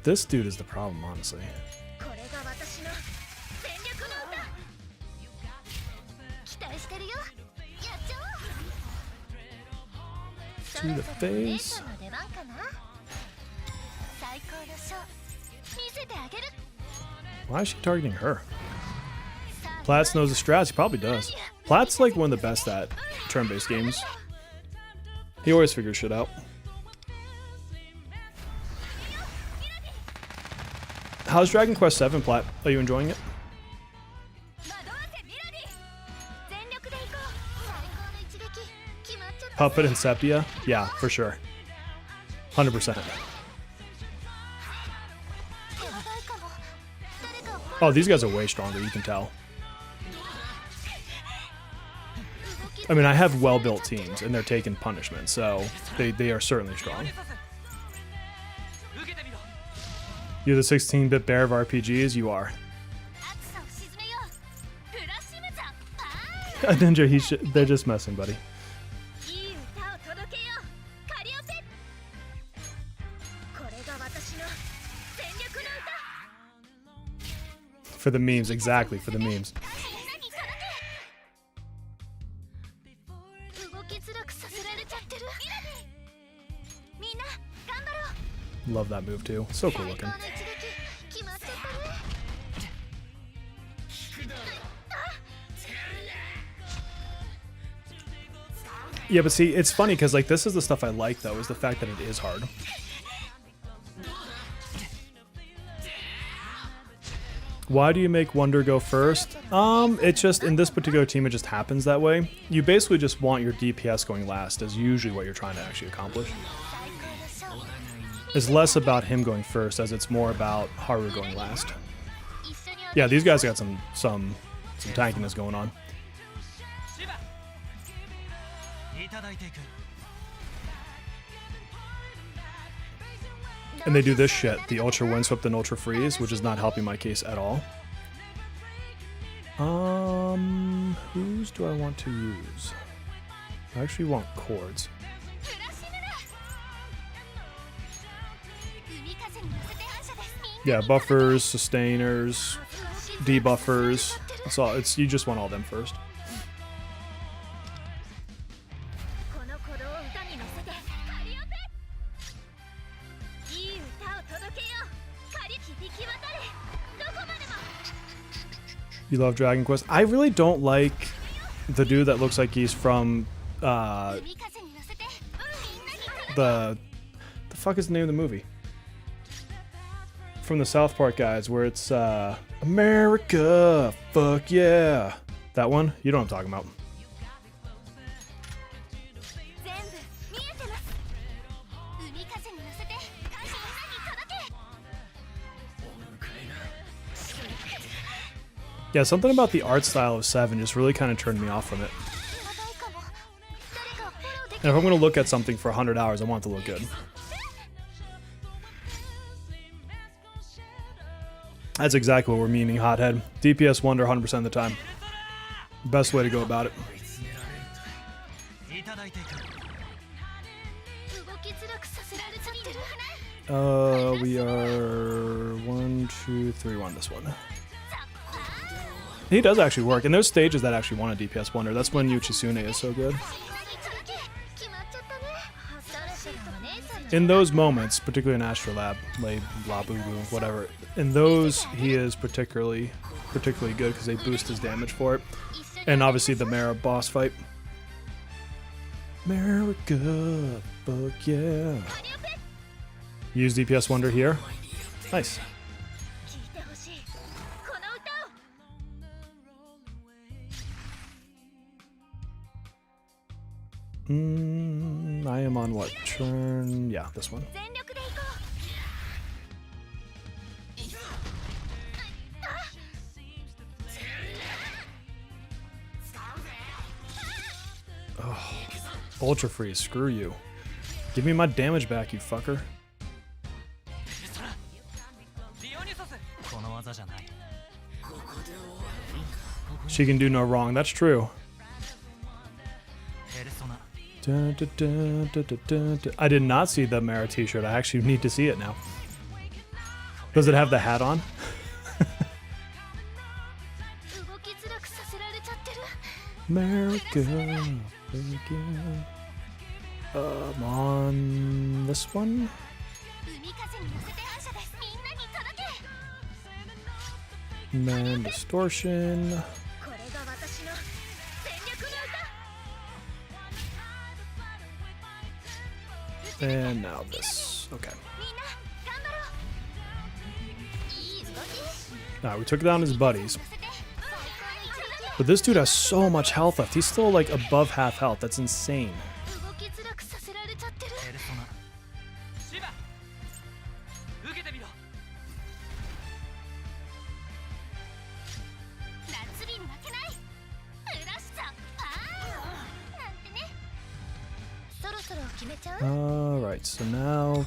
This dude is the problem, honestly. To the face. Why is she targeting her? Platz knows the strats. He probably does. Platz like one of the best at turn-based games. He always figures shit out. How's Dragon Quest VII, Plat? Are you enjoying it? Puppet and Sepia? Yeah, for sure. 100%. Oh, these guys are way stronger, you can tell. I mean, I have well-built teams, and they're taking punishment, so they are certainly strong. You're the 16-bit bear of RPGs? You are. Ninja, they're just messing, buddy. For the memes, exactly, for the memes. Love that move too. So cool looking. Yeah, but see, it's funny because like this is the stuff I like though, is the fact that it is hard. Why do you make Wonder go first? It's just, in this particular team, it just happens that way. You basically just want your DPS going last, is usually what you're trying to actually accomplish. It's less about him going first, as it's more about Haru going last. Yeah, these guys got some tankiness going on. And they do this shit, the Ultra Windswept and Ultra Freeze, which is not helping my case at all. Whose do I want to use? I actually want Chords. Yeah, buffers, sustainers, debuffers. That's all. You just want all them first. You love Dragon Quest? I really don't like the dude that looks like he's from the fuck is the name of the movie? From the South Park guys, where it's America, fuck yeah. That one? You know what I'm talking about. Yeah, something about the art style of 7 just really kind of turned me off from it. And if I'm going to look at something for 100 hours, I want it to look good. That's exactly what we're meaning, Hothead. DPS Wonder 100% of the time. Best way to go about it. We are 1, 2, 3, 1. This one. He does actually work. And those stages that actually want a DPS Wonder, that's when Yuchisune is so good. In those moments, particularly in Astrolabe, like blah boo boo, whatever, in those he is particularly good because they boost his damage for it. And obviously the Mara boss fight. America, fuck yeah. Use DPS Wonder here. Nice. I am on what? Turn... yeah, this one. Oh, Ultra Freeze, screw you. Give me my damage back, you fucker. She can do no wrong, that's true. I did not see the Mara t-shirt. I actually need to see it now. Does it have the hat on? America. I'm on this one. Man distortion. And now this. Okay. Alright, we took down his buddies. But this dude has so much health left. He's still like above half health. That's insane. Alright, so now...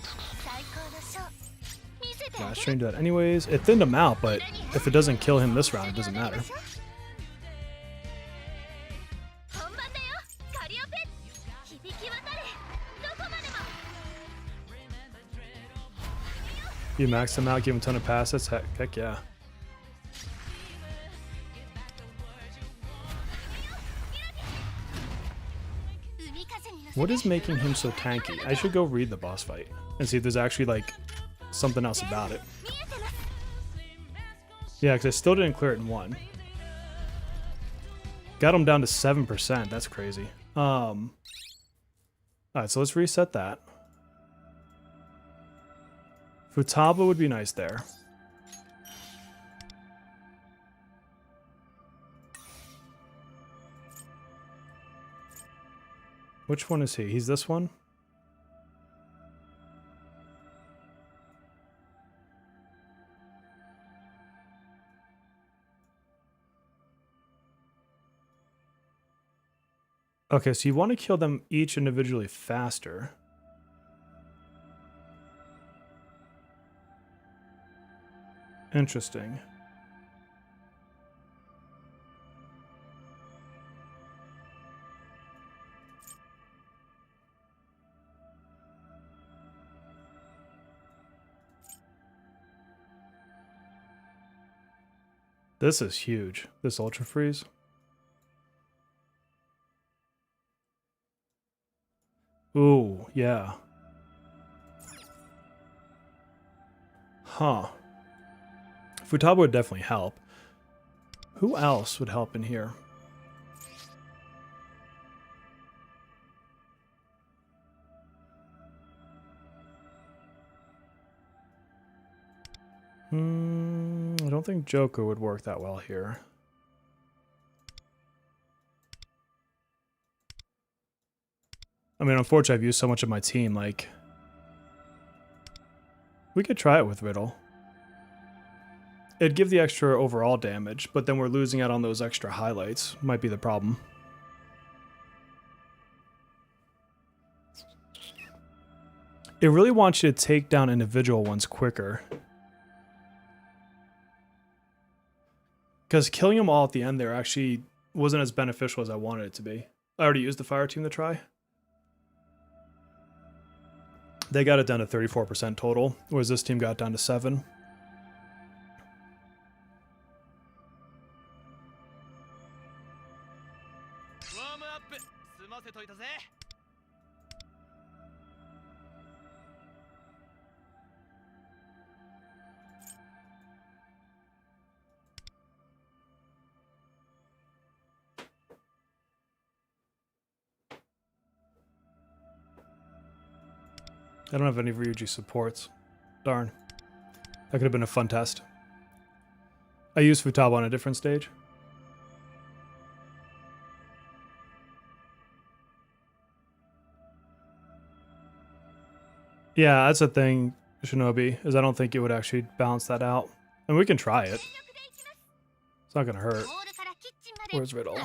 Last train do that anyways. It thinned him out, but if it doesn't kill him this round, it doesn't matter. You maxed him out, give him a ton of passes. Heck yeah. What is making him so tanky? I should go read the boss fight and see if there's actually like something else about it. Yeah, because I still didn't clear it in one. Got him down to 7%. That's crazy. Alright, so let's reset that. Futaba would be nice there. Which one is he? He's this one? Okay, so you want to kill them each individually faster. Interesting. This is huge. This Ultra Freeze. Ooh, yeah. Huh. Futaba would definitely help. Who else would help in here? I don't think Joker would work that well here. I mean, unfortunately, I've used so much of my team, like... We could try it with Riddle. It'd give the extra overall damage, but then we're losing out on those extra highlights. Might be the problem. It really wants you to take down individual ones quicker. Because killing them all at the end there actually wasn't as beneficial as I wanted it to be. I already used the fire team to try. They got it down to 34% total, whereas this team got down to 7%. I don't have any Ryuji supports. Darn. That could have been a fun test. I used Futaba on a different stage. Yeah, that's the thing, Shinobi, is I don't think it would actually balance that out. And we can try it. It's not gonna hurt. Where's Riddle?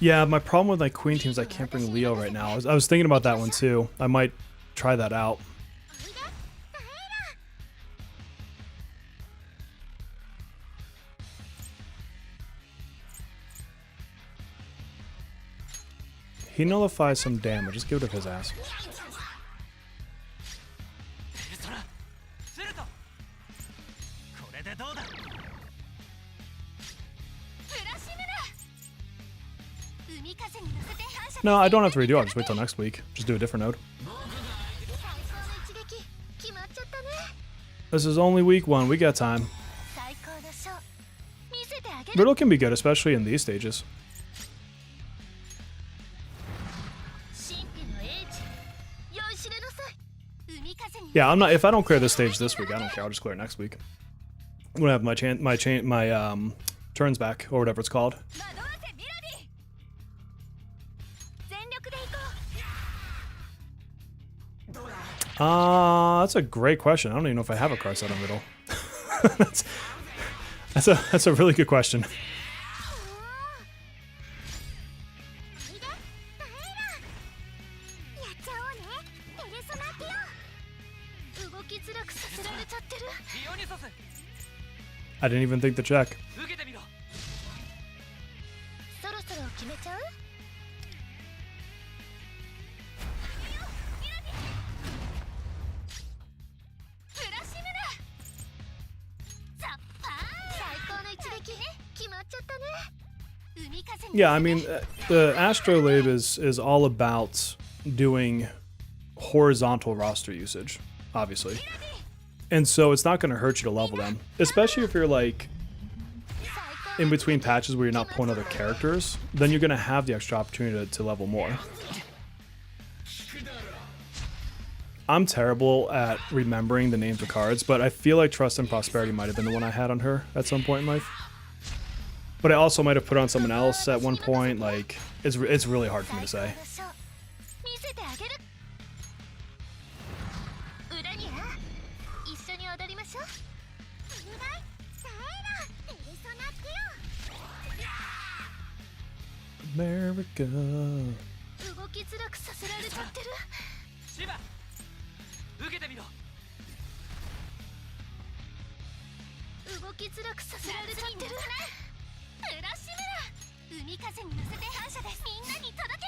Yeah, my problem with like Queen teams, I can't bring Leo right now. I was thinking about that one too. I might try that out. He nullifies some damage. Just give it to his ass. No, I don't have to redo it. I'll just wait till next week. Just do a different node. This is only week 1. We got time. Riddle can be good, especially in these stages. Yeah, I'm not. If I don't clear this stage this week, I don't care. I'll just clear it next week. I'm gonna have my turns back or whatever it's called. That's a great question. I don't even know if I have a card set on Riddle. that's a really good question. I didn't even think to check. Yeah, I mean, the Astrolabe is all about doing horizontal roster usage, obviously. And so it's not going to hurt you to level them, especially if you're like in between patches where you're not pulling other characters, then you're going to have the extra opportunity to level more. I'm terrible at remembering the names of cards, but I feel like Trust and Prosperity might have been the one I had on her at some point in life. But I also might have put on someone else at one point. Like, it's really hard for me to say. America.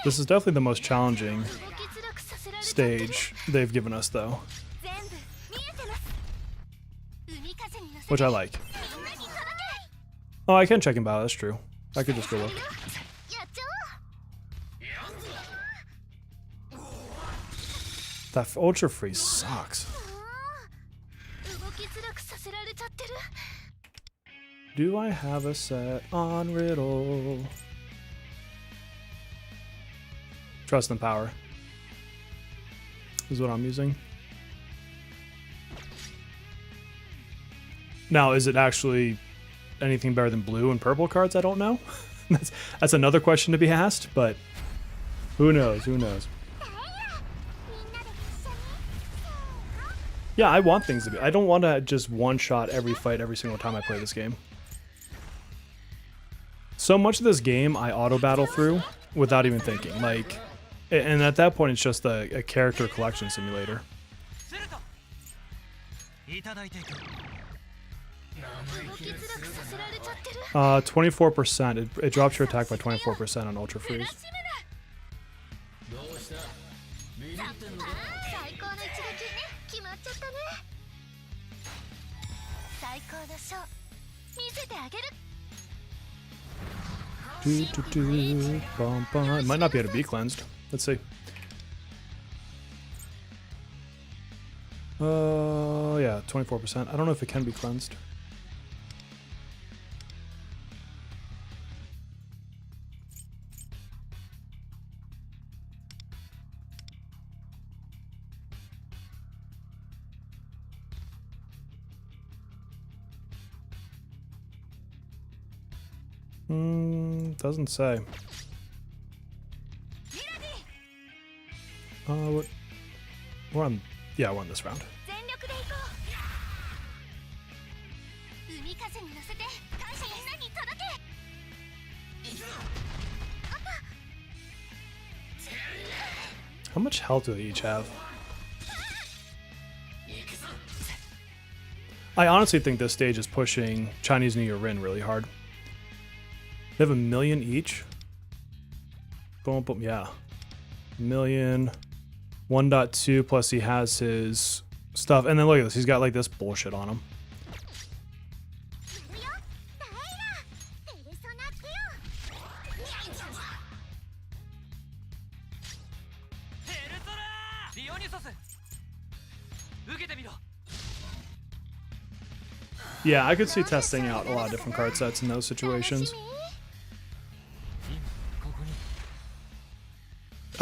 This is definitely the most challenging stage they've given us, though. Which I like. Oh, I can check him out, that's true. I could just go look. That Ultra Freeze sucks. Do I have a set on Riddle? Trust and Power is what I'm using. Now, is it actually anything better than blue and purple cards? I don't know. That's another question to be asked, but who knows? Who knows? Yeah, I want things to be. I don't want to just one-shot every fight every single time I play this game. So much of this game I auto-battle through without even thinking. Like, and at that point, it's just a character collection simulator. 24%. It drops your attack by 24% on Ultra Freeze. It might not be able to be cleansed. Let's see. Yeah, 24%. I don't know if it can be cleansed. Doesn't say. What? We're on. Yeah, we're on this round. How much health do they each have? I honestly think this stage is pushing Chinese New Year Rin really hard. They have 1 million each. Boom, boom, yeah. 1 million. 1.2 plus he has his stuff. And then look at this. He's got like this bullshit on him. Yeah, I could see testing out a lot of different card sets in those situations.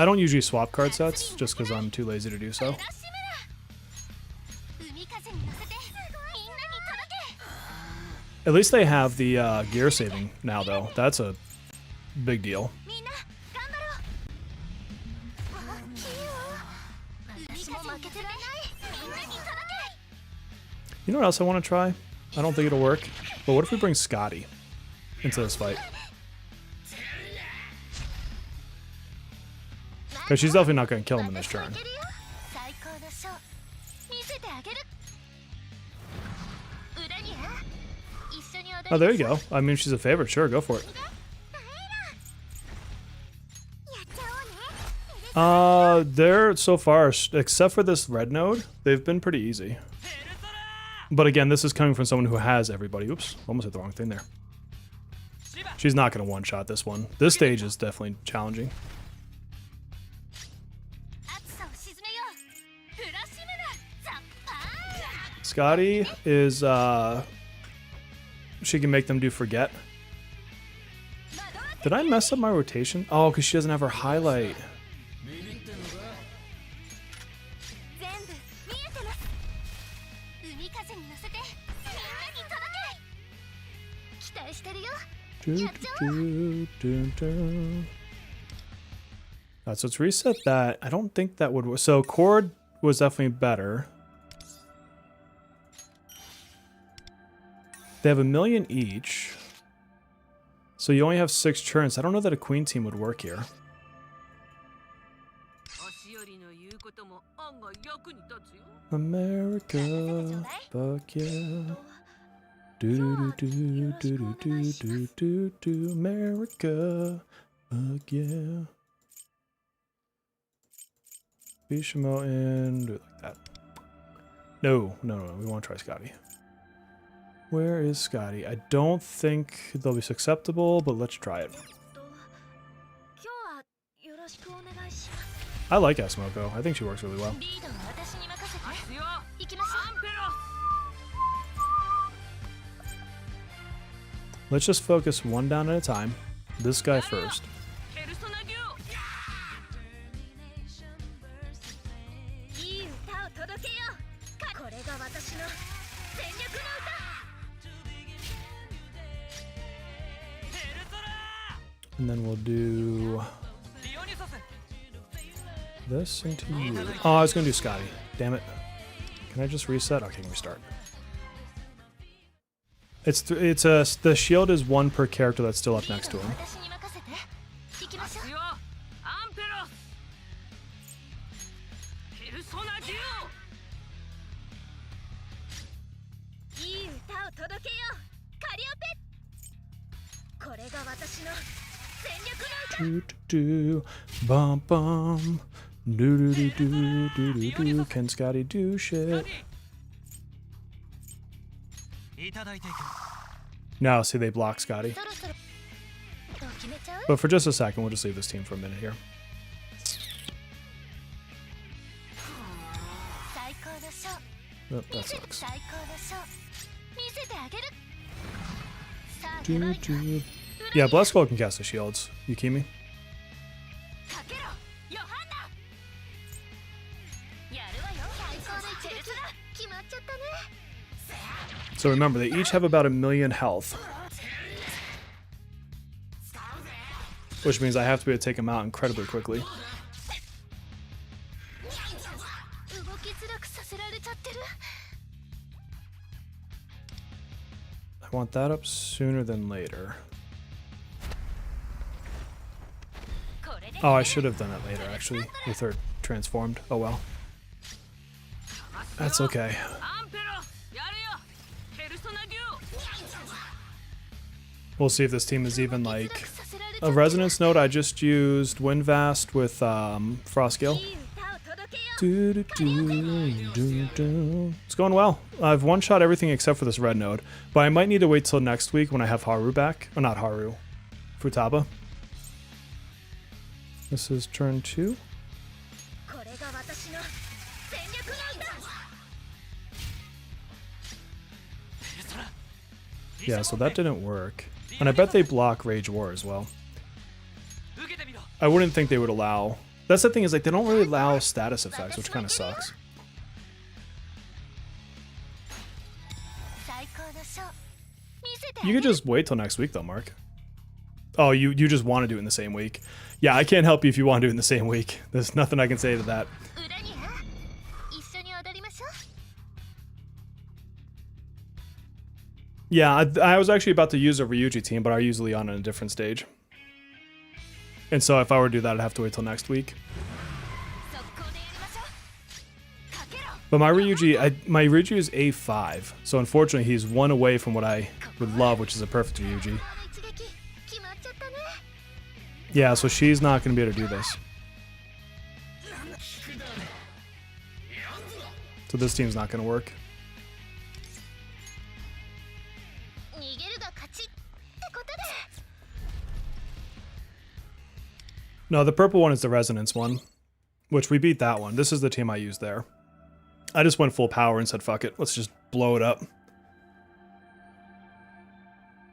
I don't usually swap card sets, just because I'm too lazy to do so. At least they have the gear saving now, though. That's a big deal. You know what else I want to try? I don't think it'll work, but what if we bring Scotty into this fight? Because she's definitely not going to kill him in this turn. Oh, there you go. I mean, she's a favorite. Sure, go for it. They're so far, except for this red node, they've been pretty easy. But again, this is coming from someone who has everybody. Oops, almost hit the wrong thing there. She's not going to one-shot this one. This stage is definitely challenging. Scotty is, she can make them do forget. Did I mess up my rotation? Oh, because she doesn't have her highlight. So let's reset that. I don't think that would work. So chord was definitely better. They have 1 million each. So you only have 6 churns. I don't know that a queen team would work here. America, fuck yeah. Do do do do do do do do America, fuck yeah. Bishamo and do it like that. No, we want to try Scotty. Where is Scotty? I don't think they'll be acceptable, but let's try it. I like Esmoko. I think she works really well. Let's just focus one down at a time. This guy first. And then we'll do this into you. Oh, I was going to do Scotty. Damn it. Can I just reset? Okay, can we start? The shield is 1 per character that's still up next to him. Do do bum bum do do do do do do. Can Scotty do shit? Now, see, they block Scotty. But for just a second, we'll just leave this team for a minute here. Oh, that sucks. Do, do. Yeah, Blessed Skull can cast the shields. Yukimi. So remember, they each have about 1 million health. Which means I have to be able to take them out incredibly quickly. I want that up sooner than later. Oh, I should have done it later, actually, with her transformed. Oh well. That's okay. We'll see if this team is even like a resonance node. I just used Windvast with Frostgale. It's going well. I've one-shot everything except for this red node, but I might need to wait till next week when I have Haru back. Or not Haru, Futaba. This is turn 2. Yeah, so that didn't work. And I bet they block Rage War as well. I wouldn't think they would allow... That's the thing, is like they don't really allow status effects, which kind of sucks. You could just wait till next week though, Mark. Oh, you just want to do it in the same week. Yeah, I can't help you if you want to do it in the same week. There's nothing I can say to that. Yeah, I was actually about to use a Ryuji team, but I usually on a different stage. And so if I were to do that, I'd have to wait till next week. But my Ryuji is A5, so unfortunately he's 1 away from what I with Love, which is a perfect Ryuji. Yeah, so she's not going to be able to do this. So this team's not going to work. No, the purple one is the Resonance one, which we beat that one. This is the team I used there. I just went full power and said, fuck it, let's just blow it up.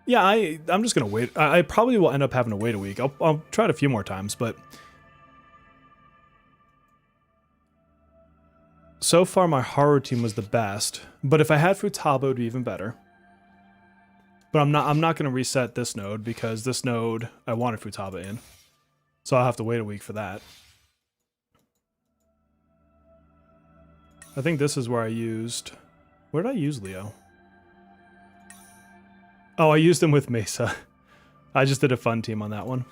Yeah, I'm just going to wait. I probably will end up having to wait a week. I'll try it a few more times, but so far my Haru team was the best. But if I had Futaba, it would be even better. But I'm not going to reset this node because this node, I wanted Futaba in. So I'll have to wait a week for that. I think this is where I used... Where did I use Leo? Oh, I used him with Mesa. I just did a fun team on that one.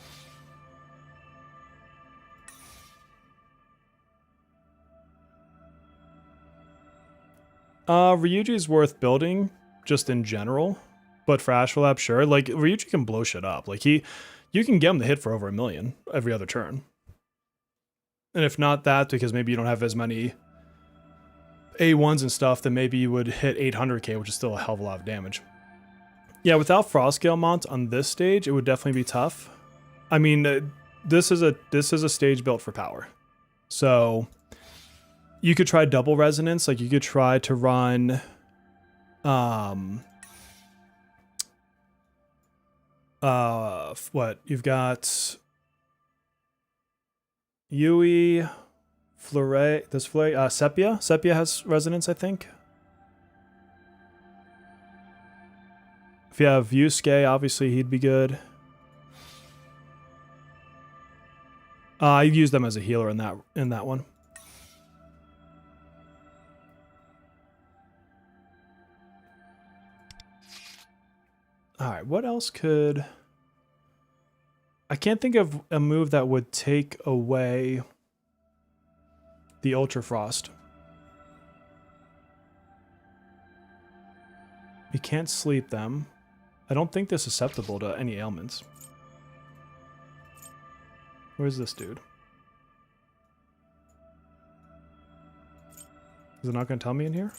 Ryuji's worth building, just in general. But for Astrolabe, sure. Like, Ryuji can blow shit up. Like, you can get him to hit for over 1 million every other turn. And if not that, because maybe you don't have as many A1s and stuff, then maybe you would hit 800k, which is still a hell of a lot of damage. Yeah, without Frostgale Mont on this stage, it would definitely be tough. I mean, this is a stage built for power. So you could try double resonance, like you could try to run what? You've got Yui, Fleuret, does Fleuret, Sepia? Sepia has resonance, I think. If you have Yusuke, obviously he'd be good. I use them as a healer in that one. All right, what else could... I can't think of a move that would take away the Ultra Frost. You can't sleep them. I don't think they're susceptible to any ailments. Where's this dude? Is it not going to tell me in here?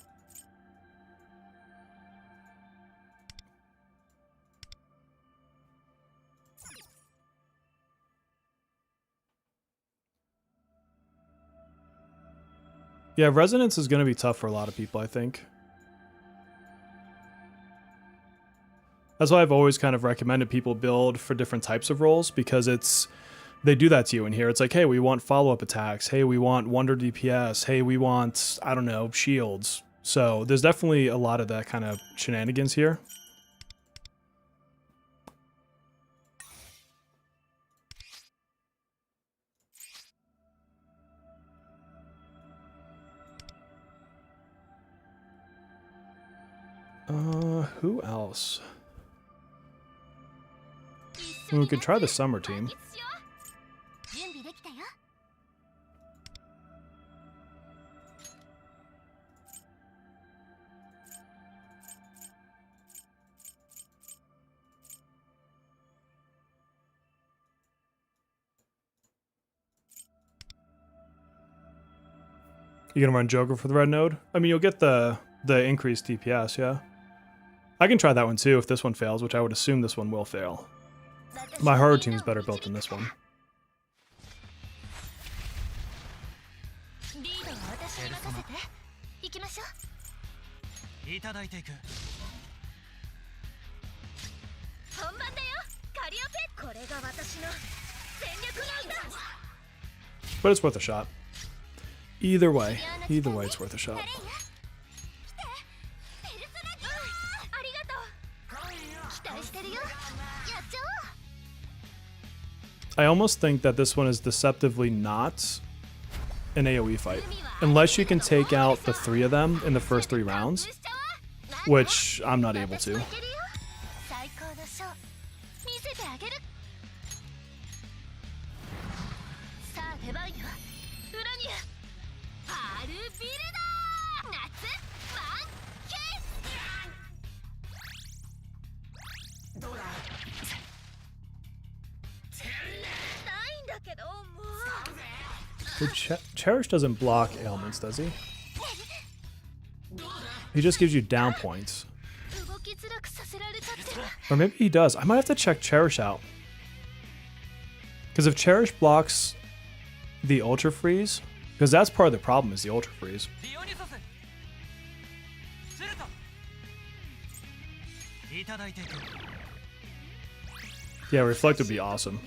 Yeah, resonance is going to be tough for a lot of people, I think. That's why I've always kind of recommended people build for different types of roles, because they do that to you in here. It's like, hey, we want follow-up attacks. Hey, we want wonder DPS. Hey, we want, I don't know, shields. So there's definitely a lot of that kind of shenanigans here. Who else? We could try the summer team. You gonna run Joker for the red node? I mean, you'll get the increased DPS, yeah. I can try that one too if this one fails, which I would assume this one will fail. My Haru team's better built than this one. But it's worth a shot. Either way, it's worth a shot. I almost think that this one is deceptively not an AoE fight. Unless you can take out the 3 of them in the first 3 rounds, which I'm not able to. Cherish doesn't block ailments, does he? He just gives you down points. Or maybe he does. I might have to check Cherish out. Because if Cherish blocks the Ultra Freeze, because that's part of the problem is the Ultra Freeze. Yeah, Reflect would be awesome.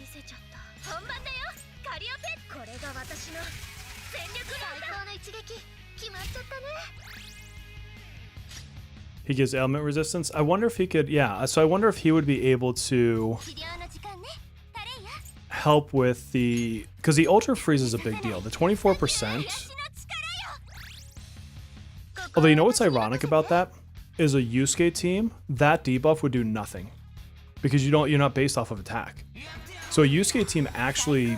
He gives ailment resistance. I wonder if he could, yeah, so I wonder if he would be able to help with the, because the Ultra Freeze is a big deal. The 24%. Although, you know what's ironic about that? Is a Yusuke team, that debuff would do nothing. Because you're not based off of attack. So a Yusuke team actually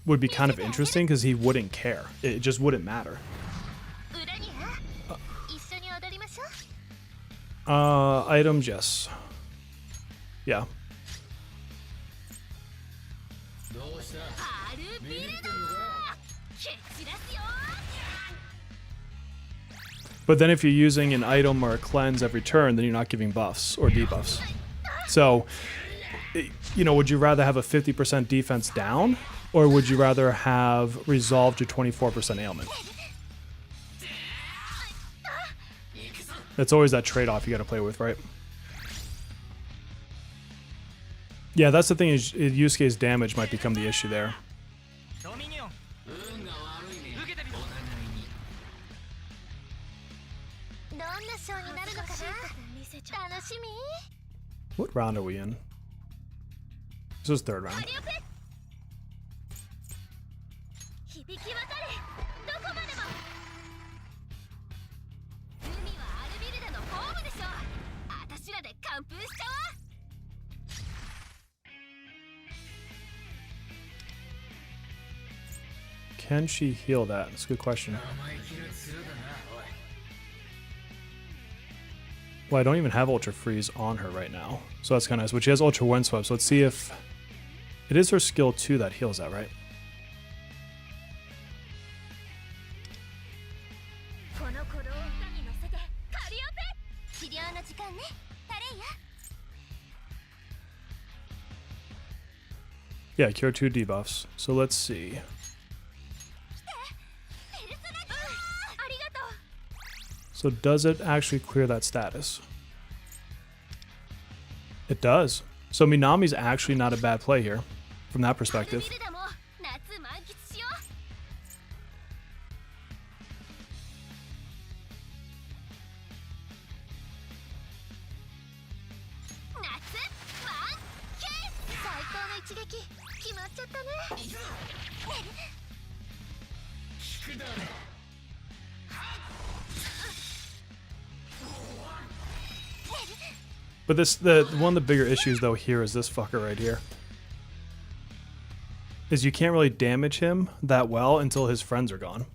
would be kind of interesting because he wouldn't care. It just wouldn't matter. Items, yes. Yeah. But then if you're using an item or a cleanse every turn, then you're not giving buffs or debuffs. So, you know, would you rather have a 50% defense down, or would you rather have resolved your 24% ailment? It's always that trade-off you got to play with, right? Yeah, that's the thing, is Yusuke's damage might become the issue there. What round are we in? This is third round. Can she heal that? That's a good question. Well, I don't even have Ultra Freeze on her right now, so that's kind of nice. But she has Ultra Windswept, so let's see if it is her skill 2 that heals that, right? Yeah, cure 2 debuffs. So let's see. So does it actually clear that status? It does. So Minami's actually not a bad play here, from that perspective. But one of the bigger issues though here is this fucker right here. Is you can't really damage him that well until his friends are gone.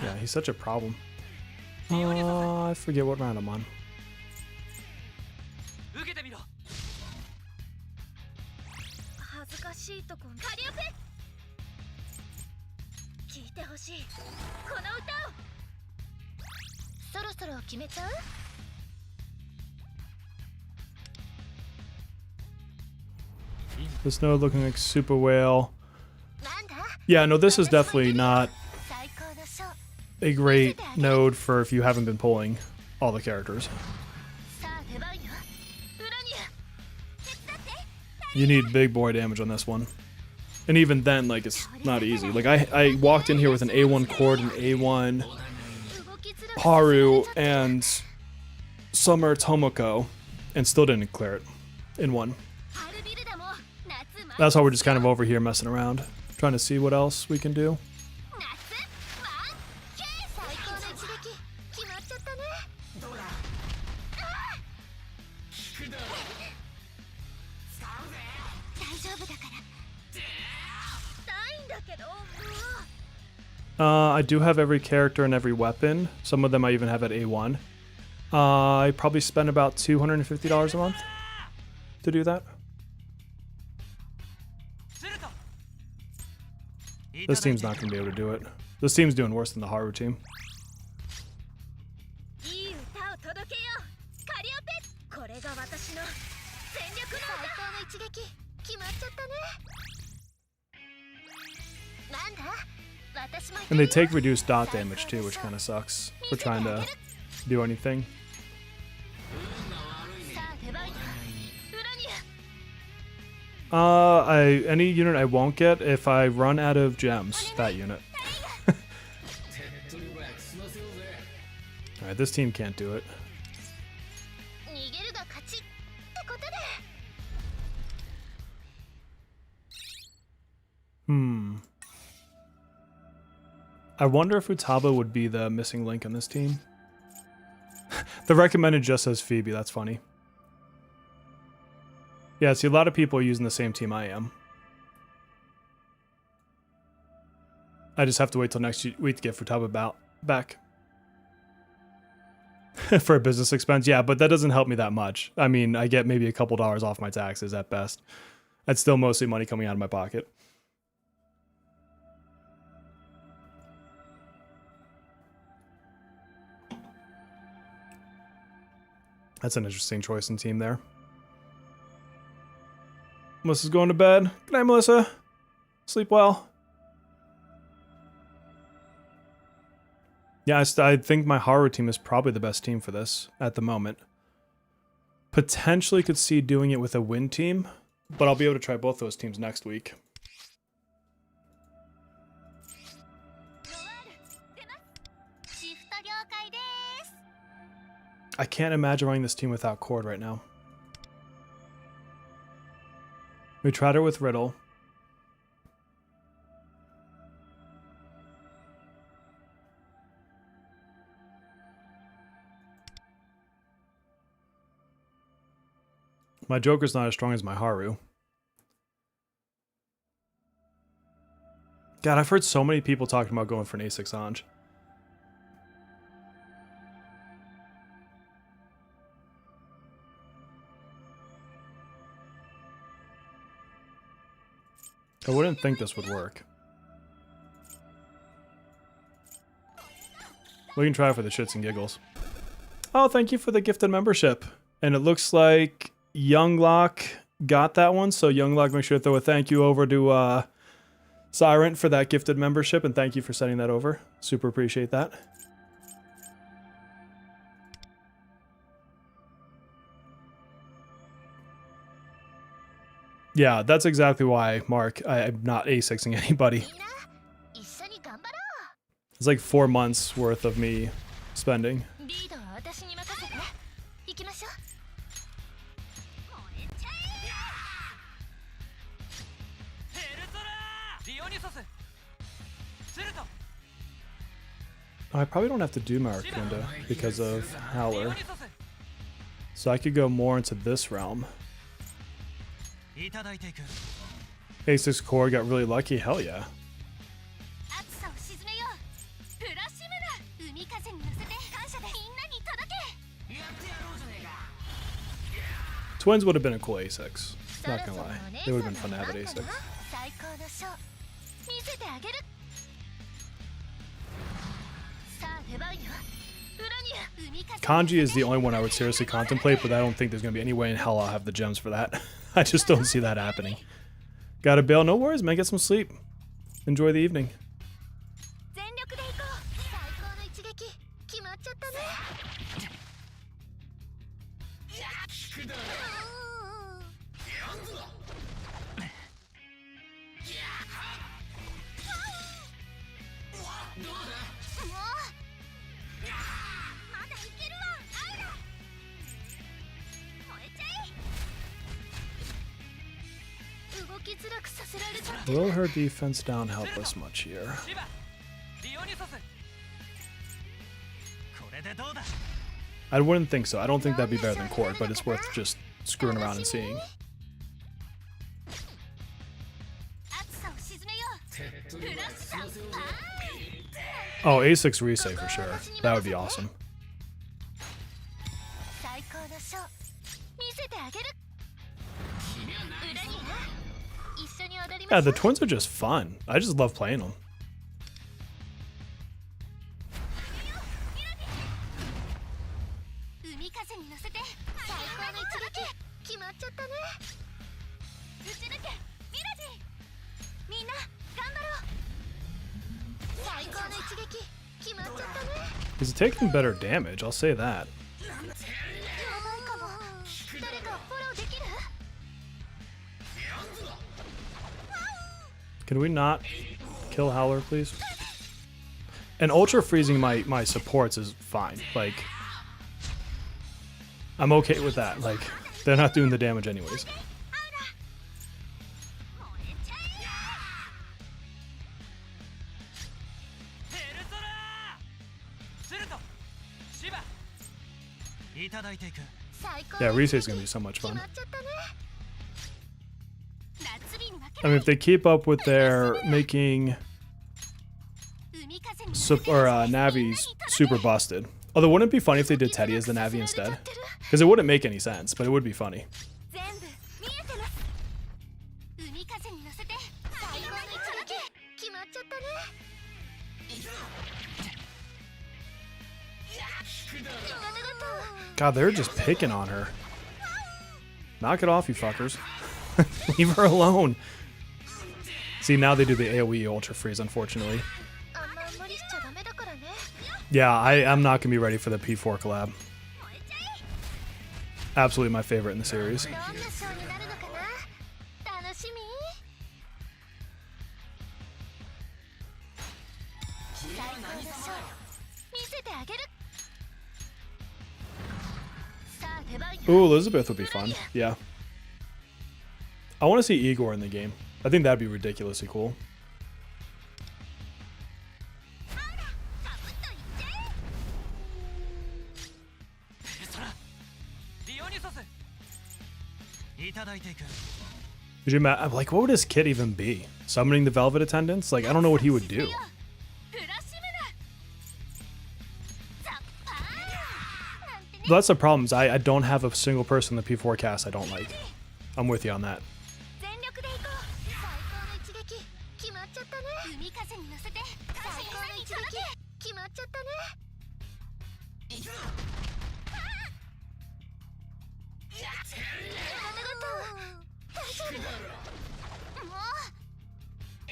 Yeah, he's such a problem. I forget what round I'm on. This node looking like Super Whale. Yeah, no, this is definitely not a great node for if you haven't been pulling all the characters. You need big boy damage on this one. And even then, like, it's not easy. Like, I walked in here with an A1 Cord, an A1 Haru, and Summer Tomoko, and still didn't clear it. in one. That's why we're just kind of over here messing around, trying to see what else we can do. I do have every character and every weapon. Some of them I even have at A1. I probably spend about $250 a month to do that. This team's not going to be able to do it. This team's doing worse than the Haru team. And they take reduced dot damage too, which kind of sucks for trying to do anything. Any unit I won't get if I run out of gems, that unit. Alright, this team can't do it. I wonder if Futaba would be the missing link on this team. The recommended just says Phoebe, that's funny. Yeah, see, a lot of people are using the same team I am. I just have to wait till next week to get Futaba back. For a business expense, yeah, but that doesn't help me that much. I mean, I get maybe a couple dollars off my taxes at best. That's still mostly money coming out of my pocket. That's an interesting choice in team there. Melissa's going to bed. Good night, Melissa. Sleep well. Yeah, I think my Haru team is probably the best team for this at the moment. Potentially could see doing it with a Wind team, but I'll be able to try both those teams next week. I can't imagine running this team without Cord right now. We tried her with Riddle. My Joker's not as strong as my Haru. God, I've heard so many people talking about going for an A6 Anj. I wouldn't think this would work. We can try for the shits and giggles. Oh, thank you for the gifted membership. And it looks like Younglock got that one. So Younglock, make sure to throw a thank you over to Sirent for that gifted membership. And thank you for sending that over. Super appreciate that. Yeah, that's exactly why, Mark, I'm not A6ing anybody. It's like 4 months worth of me spending. I probably don't have to do Marakunda because of Howler. So I could go more into this realm. A6 core got really lucky, hell yeah. Twins would have been a cool A6, not gonna lie. It would have been fun to have at A6. Kanji is the only one I would seriously contemplate, but I don't think there's gonna be any way in hell I'll have the gems for that. I just don't see that happening. Gotta bail, no worries, man, get some sleep. Enjoy the evening. Will her defense down help us much here? I wouldn't think so. I don't think that'd be better than Court, but it's worth just screwing around and seeing. Oh, A6 Risei for sure. That would be awesome. Yeah, the twins are just fun. I just love playing them. He's taking better damage, I'll say that. Can we not kill Howler, please? And ultra freezing my supports is fine. Like, I'm okay with that. Like, they're not doing the damage anyways. Yeah, Risei's gonna be so much fun. I mean, if they keep up with their making Navi's super busted. Although, wouldn't it be funny if they did Teddy as the Navi instead? Because it wouldn't make any sense, but it would be funny. God, they're just picking on her. Knock it off, you fuckers. Leave her alone. See, now they do the AoE Ultra Freeze, unfortunately. Yeah, I'm not going to be ready for the P4 collab. Absolutely my favorite in the series. Ooh, Elizabeth would be fun. Yeah. I want to see Igor in the game. I think that'd be ridiculously cool. Could you imagine, like, what would his kit even be? Summoning the Velvet Attendants? Like, I don't know what he would do. That's the problem. I don't have a single person in the P4 cast I don't like. I'm with you on that.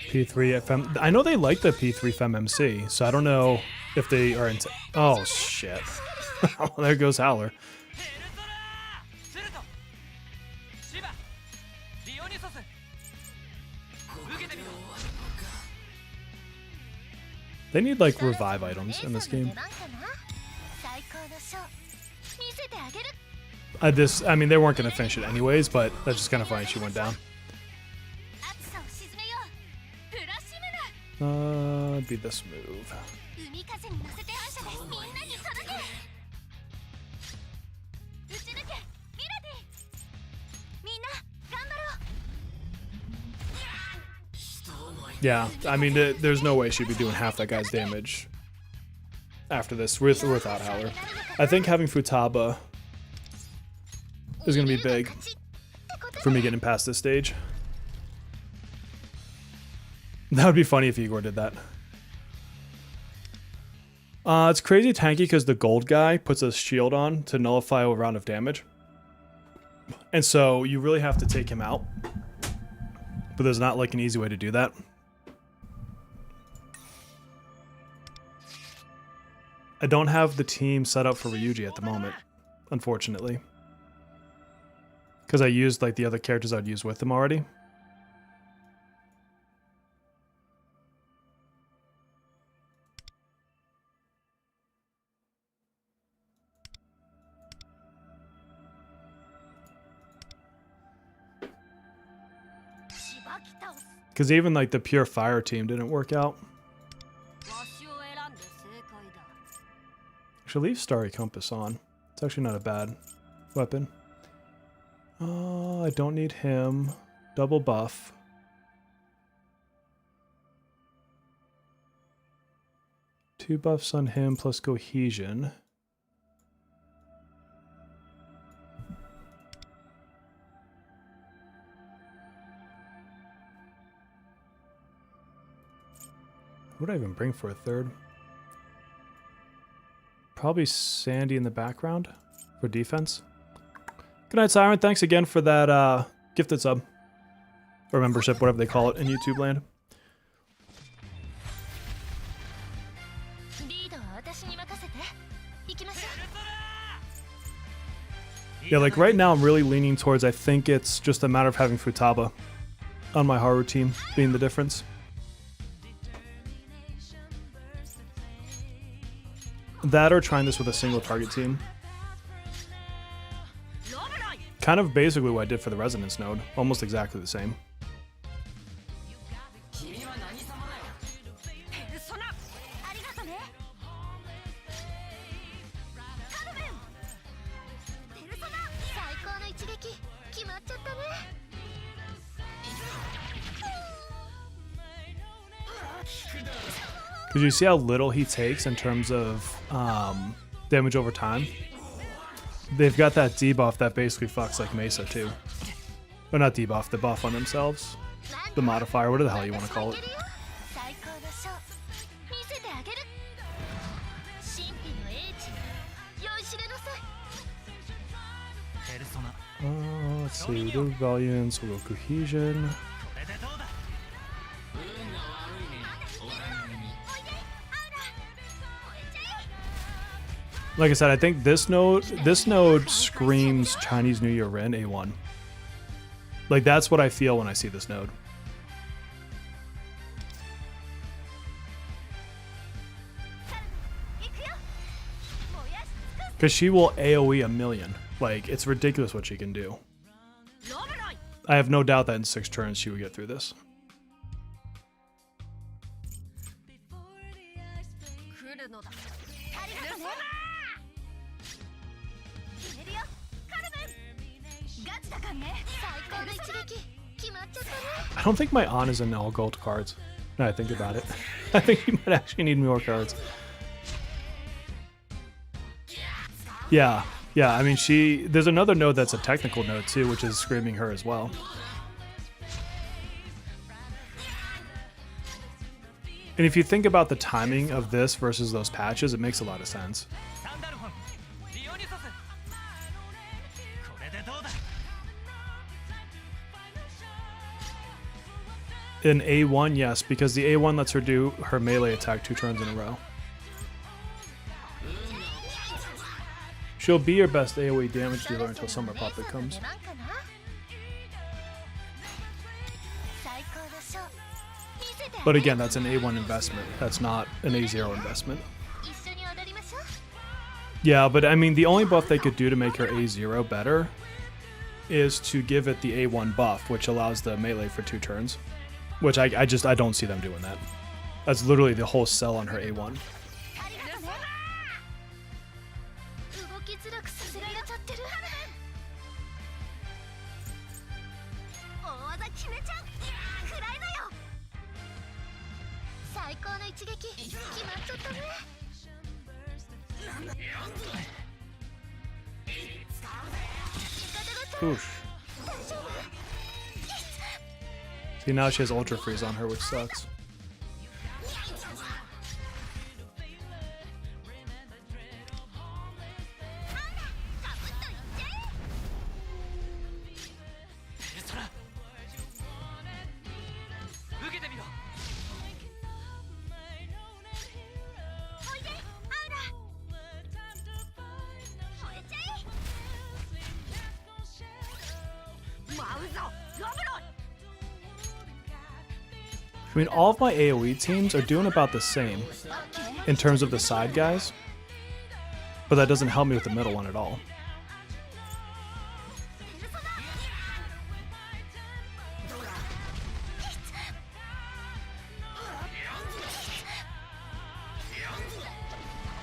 P3 FM. I know they like the P3 Fem MC, so I don't know if they are into. Oh shit! Oh, there goes Howler. They need like revive items in this game. I mean, they weren't gonna finish it anyways, but that's just kind of funny she went down. Be this move. Yeah, I mean, there's no way she'd be doing half that guy's damage after this without Howler. I think having Futaba is going to be big for me getting past this stage. That would be funny if Igor did that. It's crazy tanky because the gold guy puts a shield on to nullify a round of damage. And so you really have to take him out. But there's not like an easy way to do that. I don't have the team set up for Ryuji at the moment, unfortunately. Because I used like the other characters I'd use with him already. Because even like the pure fire team didn't work out. I should leave Starry Compass on. It's actually not a bad weapon. I don't need him. Double buff. Two buffs on him plus cohesion. What would I even bring for a third? Probably Sandy in the background for defense. Good night, Siren. Thanks again for that gifted sub. Or membership, whatever they call it in YouTube land. Yeah, like right now I'm really leaning towards, I think it's just a matter of having Futaba on my Haru team being the difference. That or trying this with a single target team. Kind of basically what I did for the Resonance node. Almost exactly the same. Because you see how little he takes in terms of damage over time? They've got that debuff that basically fucks like Mesa too. Or not debuff, the buff on themselves. The modifier, whatever the hell you want to call it. Let's see, we'll do Valiance, we'll go Cohesion. Like I said, I think this node screams Chinese New Year Rin A1. Like that's what I feel when I see this node. Because she will AoE a million. Like, it's ridiculous what she can do. I have no doubt that in 6 turns she would get through this. I don't think my An is in all gold cards. Now I think about it. I think you might actually need more cards. Yeah, I mean there's another node that's a technical node too, which is screaming her as well. And if you think about the timing of this versus those patches, it makes a lot of sense. In A1, yes, because the A1 lets her do her melee attack 2 turns in a row. She'll be your best AoE damage dealer until Summer Puppet comes. But again, that's an A1 investment. That's not an A0 investment. Yeah, but I mean, the only buff they could do to make her A0 better is to give it the A1 buff, which allows the melee for 2 turns. Which I don't see them doing that. That's literally the whole sell on her A1. Oof. See, now she has Ultra Freeze on her, which sucks. I mean, all of my AoE teams are doing about the same in terms of the side guys, but that doesn't help me with the middle one at all.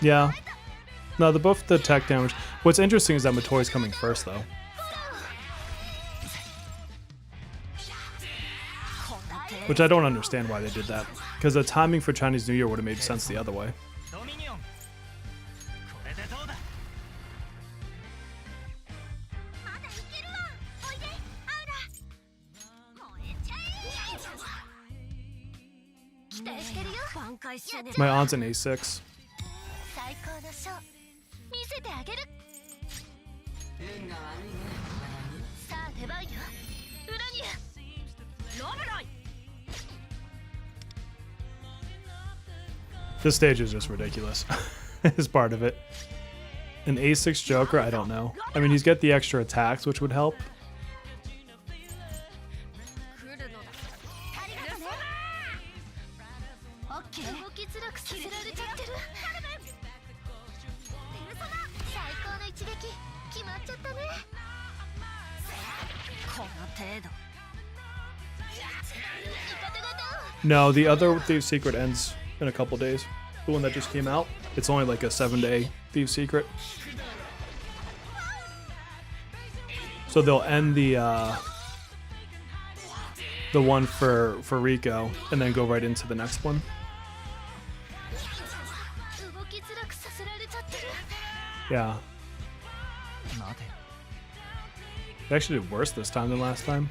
Yeah. No, they're both the tech damage. What's interesting is that Matoi's coming first, though. Which I don't understand why they did that. Because the timing for Chinese New Year would have made sense the other way. My aunt's an A6. This stage is just ridiculous. Is part of it. An A6 Joker? I don't know. I mean, he's got the extra attacks, which would help. No, the other Thieves Secret ends in a couple days. The one that just came out. It's only like a 7-day Thieves Secret. So they'll end the one for Rico and then go right into the next one. Yeah. They actually did worse this time than last time.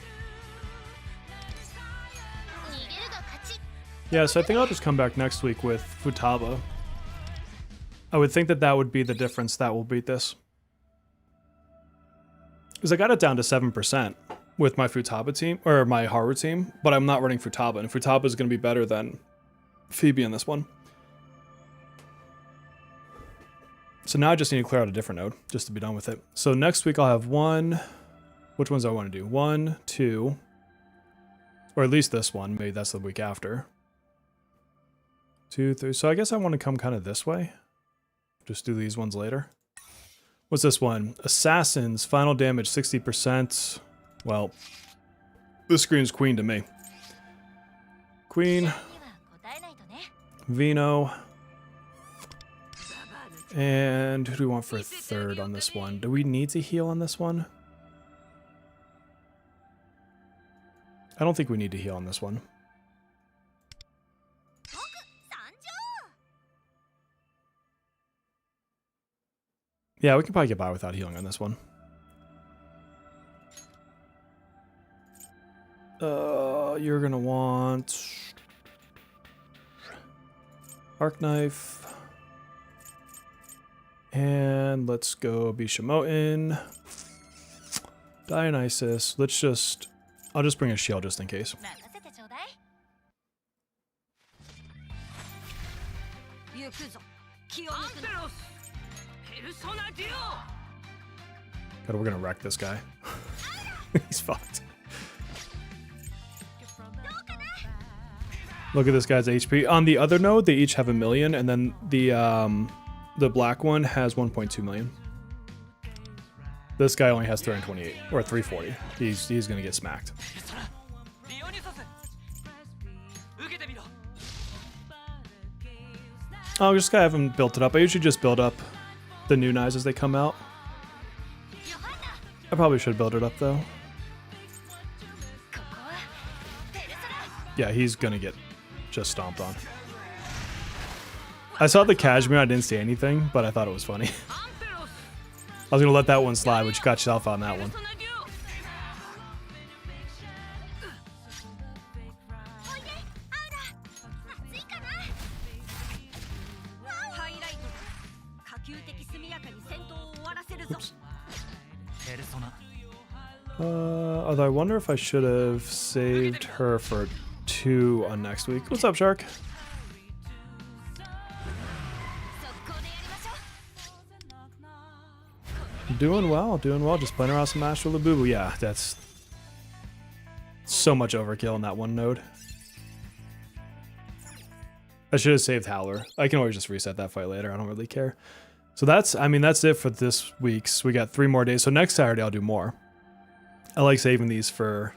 Yeah, so I think I'll just come back next week with Futaba. I would think that that would be the difference that will beat this. Because I got it down to 7% with my Futaba team, or my Haru team, but I'm not running Futaba, and Futaba is going to be better than Phoebe in this one. So now I just need to clear out a different node, just to be done with it. So next week I'll have one... Which ones do I want to do? 1, 2... Or at least this one, maybe that's the week after. 2, 3... So I guess I want to come kind of this way. Just do these ones later. What's this one? Assassins, final damage 60%. Well, this screams Queen to me. Queen. Vino. And who do we want for a third on this one? Do we need to heal on this one? I don't think we need to heal on this one. Yeah, we can probably get by without healing on this one. You're gonna want... Arc Knife. And let's go Bishamoten. Dionysus. Let's just... I'll just bring a shield just in case. God, we're gonna wreck this guy. He's fucked. Look at this guy's HP. On the other node, they each have 1 million, and then the black one has 1.2 million. This guy only has 328 or 340. He's gonna get smacked. Oh, just gotta have him built it up. I usually just build up the new knives as they come out. I probably should build it up though. Yeah, he's gonna get just stomped on. I saw the Cashmere, I didn't see anything, but I thought it was funny. I was gonna let that one slide, but you got yourself on that one. Oops. Although I wonder if I should have saved her for 2 on next week. What's up, Shark? Doing well, just playing around some Astro Labubu. Yeah, that's so much overkill in that one node. I should have saved Howler. I can always just reset that fight later, I don't really care. So that's, I mean, that's it for this week's. We got 3 more days, so next Saturday I'll do more. I like saving these for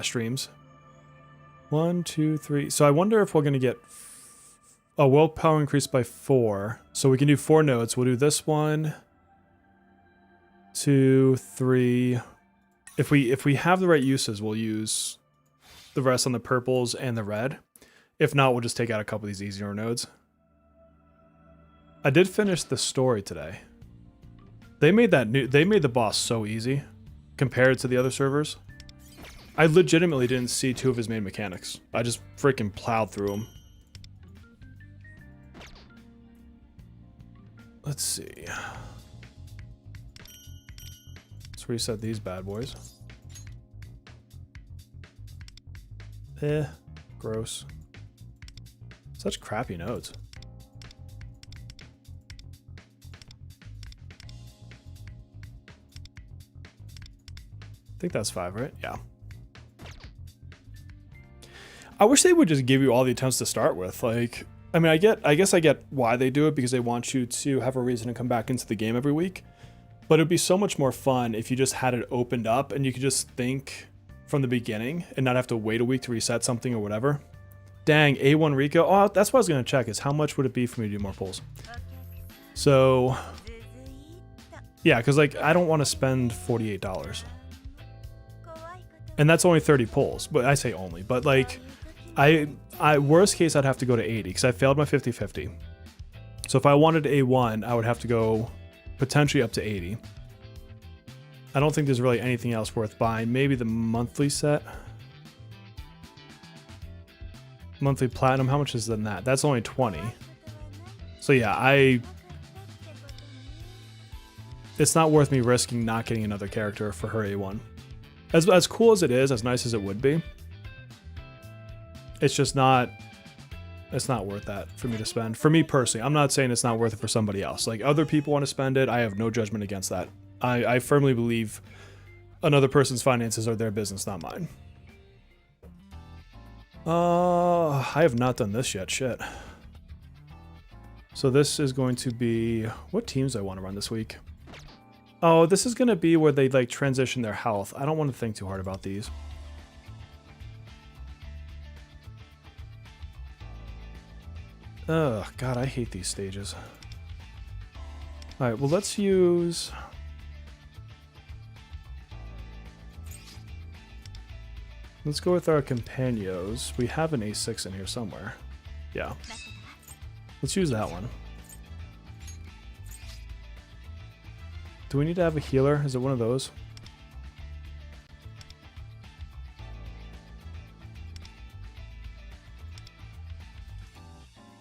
streams. 1, 2, 3. So I wonder if we're gonna get Oh, willpower increased by 4. So we can do 4 nodes. We'll do this 1, 2, 3. If we have the right uses, we'll use the rest on the purples and the red. If not, we'll just take out a couple of these easier nodes. I did finish the story today. They made the boss so easy compared to the other servers. I legitimately didn't see 2 of his main mechanics. I just freaking plowed through them. Let's see. Let's reset these bad boys. Gross. Such crappy nodes. I think that's 5, right? Yeah. I wish they would just give you all the attempts to start with. Like, I mean, I guess I get why they do it, because they want you to have a reason to come back into the game every week. But it'd be so much more fun if you just had it opened up and you could just think from the beginning and not have to wait a week to reset something or whatever. Dang, A1 Rico. Oh, that's what I was going to check, is how much would it be for me to do more pulls? So, yeah, because like I don't want to spend $48. And that's only 30 pulls, but I say only. But like, I worst case, I'd have to go to 80 because I failed my 50-50. So if I wanted A1, I would have to go potentially up to 80. I don't think there's really anything else worth buying. Maybe the monthly set. Monthly platinum, how much is than that? That's only 20. So yeah, it's not worth me risking not getting another character for her A1. As cool as it is, as nice as it would be, it's just not, it's not worth that for me to spend. For me personally, I'm not saying it's not worth it for somebody else. Like, other people want to spend it, I have no judgment against that. I firmly believe another person's finances are their business, not mine. I have not done this yet, shit. So this is going to be, what teams do I want to run this week? Oh, this is going to be where they like transition their health. I don't want to think too hard about these. Ugh, God, I hate these stages. All right, well, let's use... Let's go with our companions. We have an A6 in here somewhere. Yeah. Let's use that one. Do we need to have a healer? Is it one of those?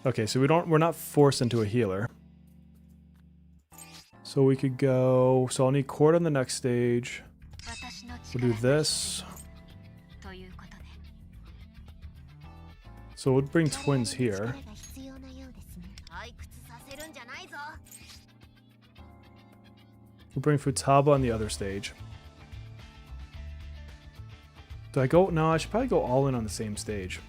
Okay, so we're not forced into a healer. So we could go, so I'll need Cord on the next stage. We'll do this. So we'll bring twins here. We'll bring Futaba on the other stage. Do I go? No, I should probably go all in on the same stage.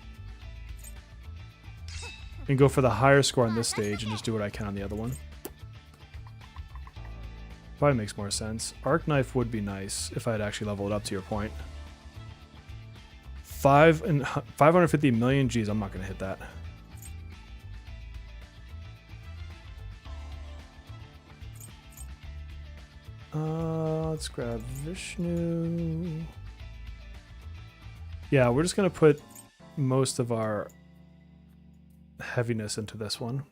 And go for the higher score on this stage and just do what I can on the other one. Probably makes more sense. Arc Knife would be nice if I had actually leveled it up, to your point. 550 million? Geez, I'm not going to hit that. Let's grab Vishnu. Yeah, we're just going to put most of our heaviness into this one.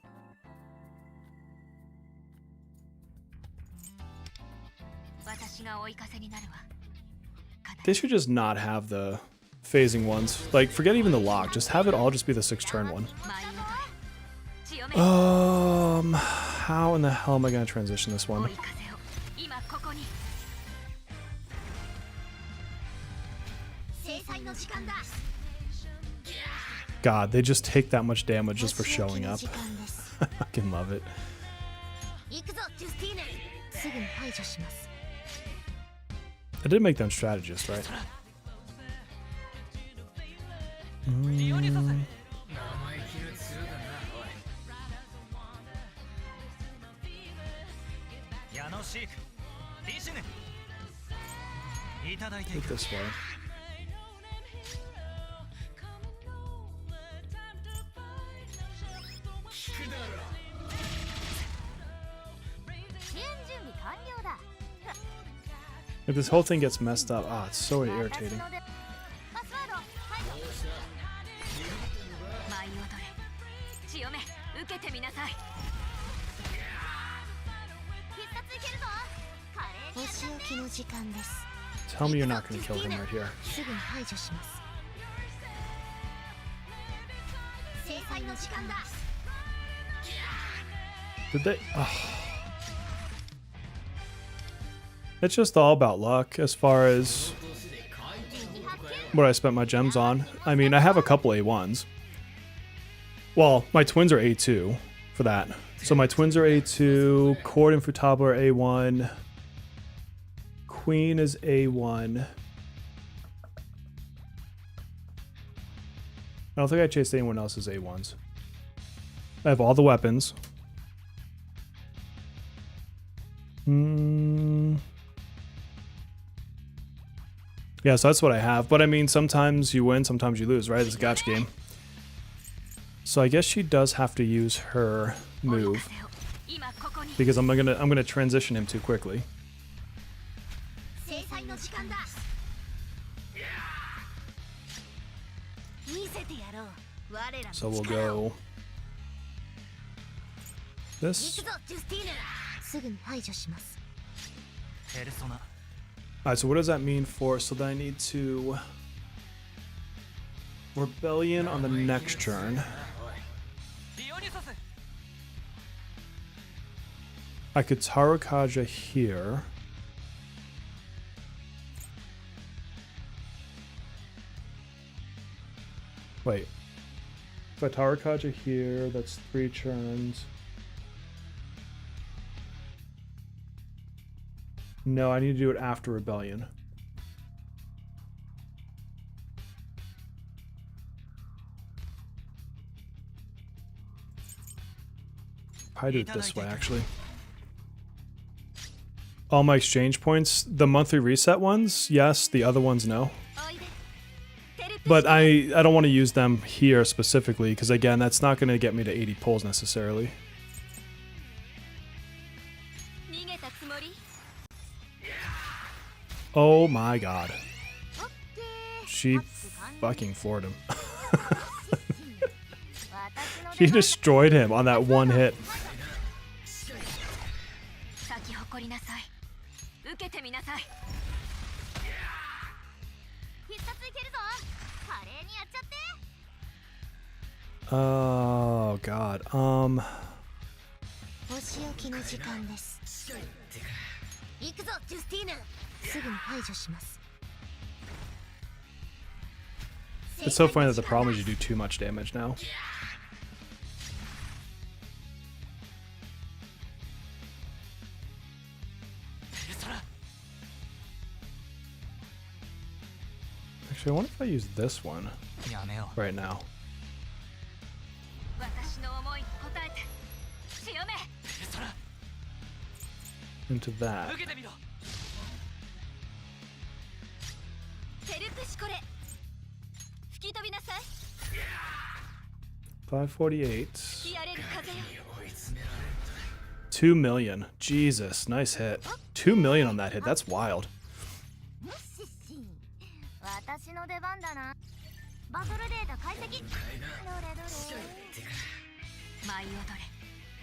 They should just not have the phasing ones. Like, forget even the lock. Just have it all just be the 6-turn one. How in the hell am I going to transition this one? God, they just take that much damage just for showing up. I fucking love it. I did make them strategists, right? Look this way. If this whole thing gets messed up, it's so irritating. Tell me you're not going to kill him right here. Did they? It's just all about luck as far as what I spent my gems on. I mean, I have a couple A1s. Well, my twins are A2 for that. So my twins are A2, Cord and Futaba are A1, Queen is A1. I don't think I chased anyone else's A1s. I have all the weapons. Yeah, so that's what I have. But I mean, sometimes you win, sometimes you lose, right? It's a gacha game. So I guess she does have to use her move because I'm gonna transition him too quickly. So we'll go this. Alright, so what does that mean for? So then I need to rebellion on the next turn. I could Tarukaja here. Wait. If I Tarukaja here, that's 3 turns. No, I need to do it after rebellion. Probably do it this way, actually. All my exchange points, the monthly reset ones, yes. The other ones, no. But I don't want to use them here specifically, because again, that's not going to get me to 80 pulls necessarily. Oh my god. She fucking floored him. She destroyed him on that one hit. Oh god. It's so funny that the problem is you do too much damage now. Actually, I wonder if I use this one right now. Into that. 548. 2 million. Jesus, nice hit. 2 million on that hit. That's wild.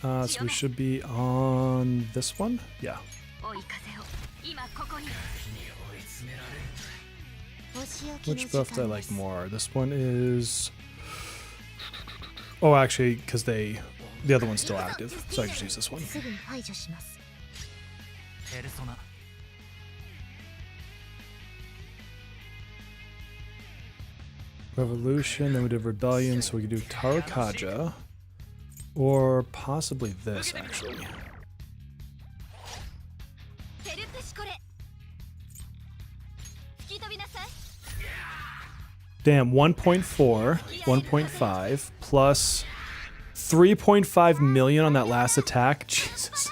So we should be on this one? Yeah. Which buff do I like more? This one is... Oh, actually, because the other one's still active, so I just use this one. Revolution, then we did Rebellion, so we could do Tarukaja. Or possibly this, actually. Damn, 1.4, 1.5, plus 3.5 million on that last attack. Jesus.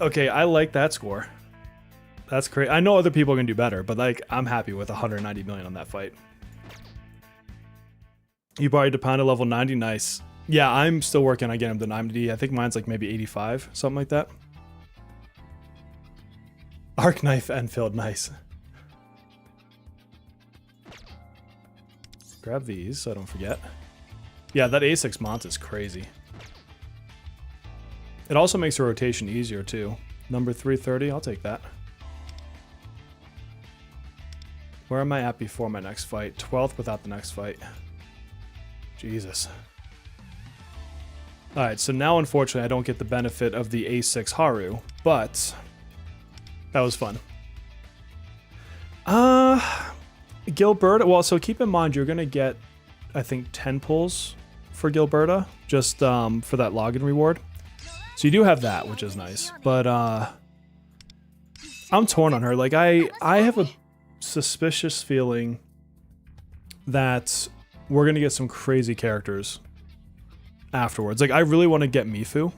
Okay, I like that score. That's great. I know other people are going to do better, but like, I'm happy with 190 million on that fight. You brought your Depanda level 90, nice. Yeah, I'm still working on getting him to 90. I think mine's like maybe 85, something like that. Arc Knife Enfield, nice. Grab these so I don't forget. Yeah, that A6 Mont is crazy. It also makes the rotation easier too. Number 330, I'll take that. Where am I at before my next fight? 12th without the next fight. Jesus. Alright, so now unfortunately I don't get the benefit of the A6 Haru, but that was fun. Gilberta, well, so keep in mind you're gonna get, I think, 10 pulls for Gilberta, just for that login reward. So you do have that, which is nice, but I'm torn on her. Like, I have a suspicious feeling that we're gonna get some crazy characters afterwards. Like, I really want to get Mifu.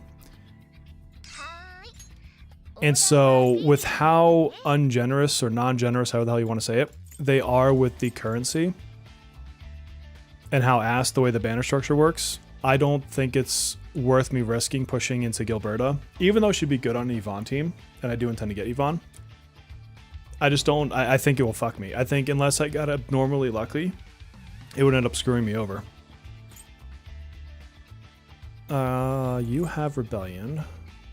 And so with how ungenerous or non-generous, however the hell you want to say it, they are with the currency and how ass the way the banner structure works, I don't think it's worth me risking pushing into Gilberta, even though she'd be good on an Yvonne team, and I do intend to get Yvonne. I just don't, I think it will fuck me. I think unless I got abnormally lucky, it would end up screwing me over. You have Rebellion.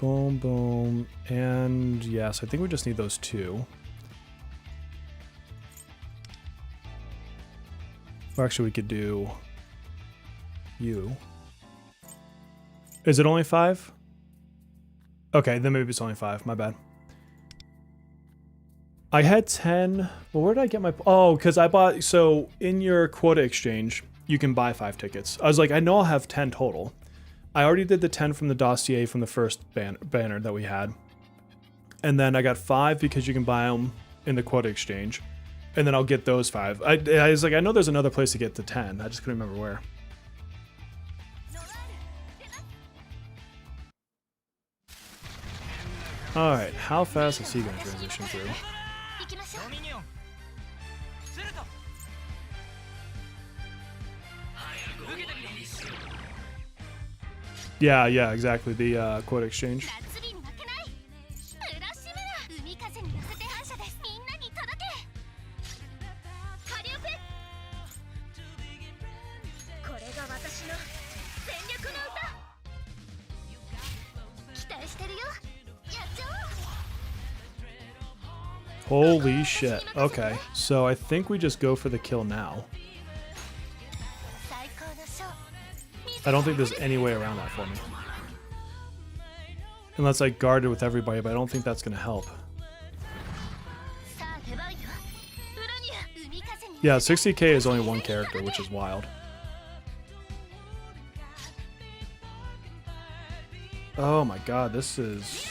Boom, boom. And yes, I think we just need those two. Or actually, we could do you. Is it only 5? Okay, then maybe it's only 5. My bad. I had 10. Well, where did I get my... Oh, because I bought... So, in your quota exchange, you can buy 5 tickets. I was like, I know I'll have 10 total. I already did the 10 from the dossier from the first banner that we had. And then I got 5 because you can buy them in the quota exchange. And then I'll get those 5. I was like, I know there's another place to get to 10. I just couldn't remember where. Alright, how fast is he going to transition through? Yeah, exactly. The quote exchange. Holy shit. Okay, so I think we just go for the kill now. I don't think there's any way around that for me. Unless I guard it with everybody, but I don't think that's going to help. Yeah, 60k is only one character, which is wild. Oh my god, this is...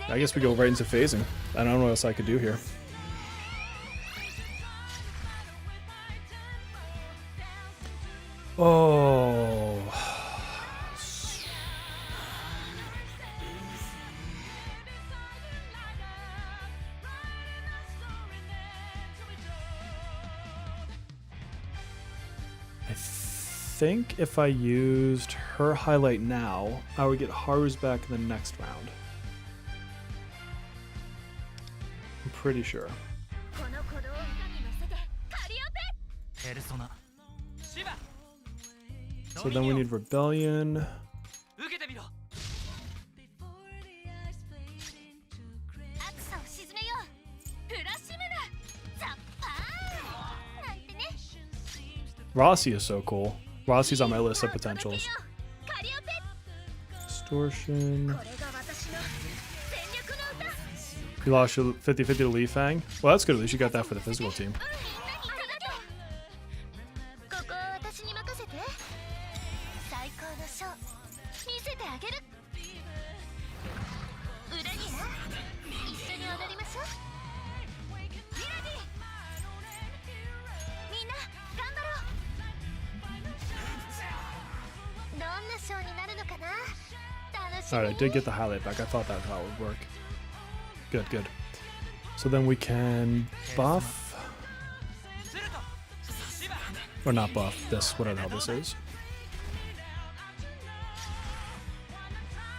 I guess we go right into phasing. I don't know what else I could do here. Oh. I think if I used her highlight now, I would get Haru's back in the next round. I'm pretty sure. So then we need Rebellion. Rossi is so cool. Rossi's on my list of potentials. Distortion. You lost your 50-50 to Li Fang. Well, that's good. At least you got that for the physical team. Alright, I did get the highlight back. I thought that's how it would work. Good, good. So then we can buff. Or not buff, this, whatever the hell this is.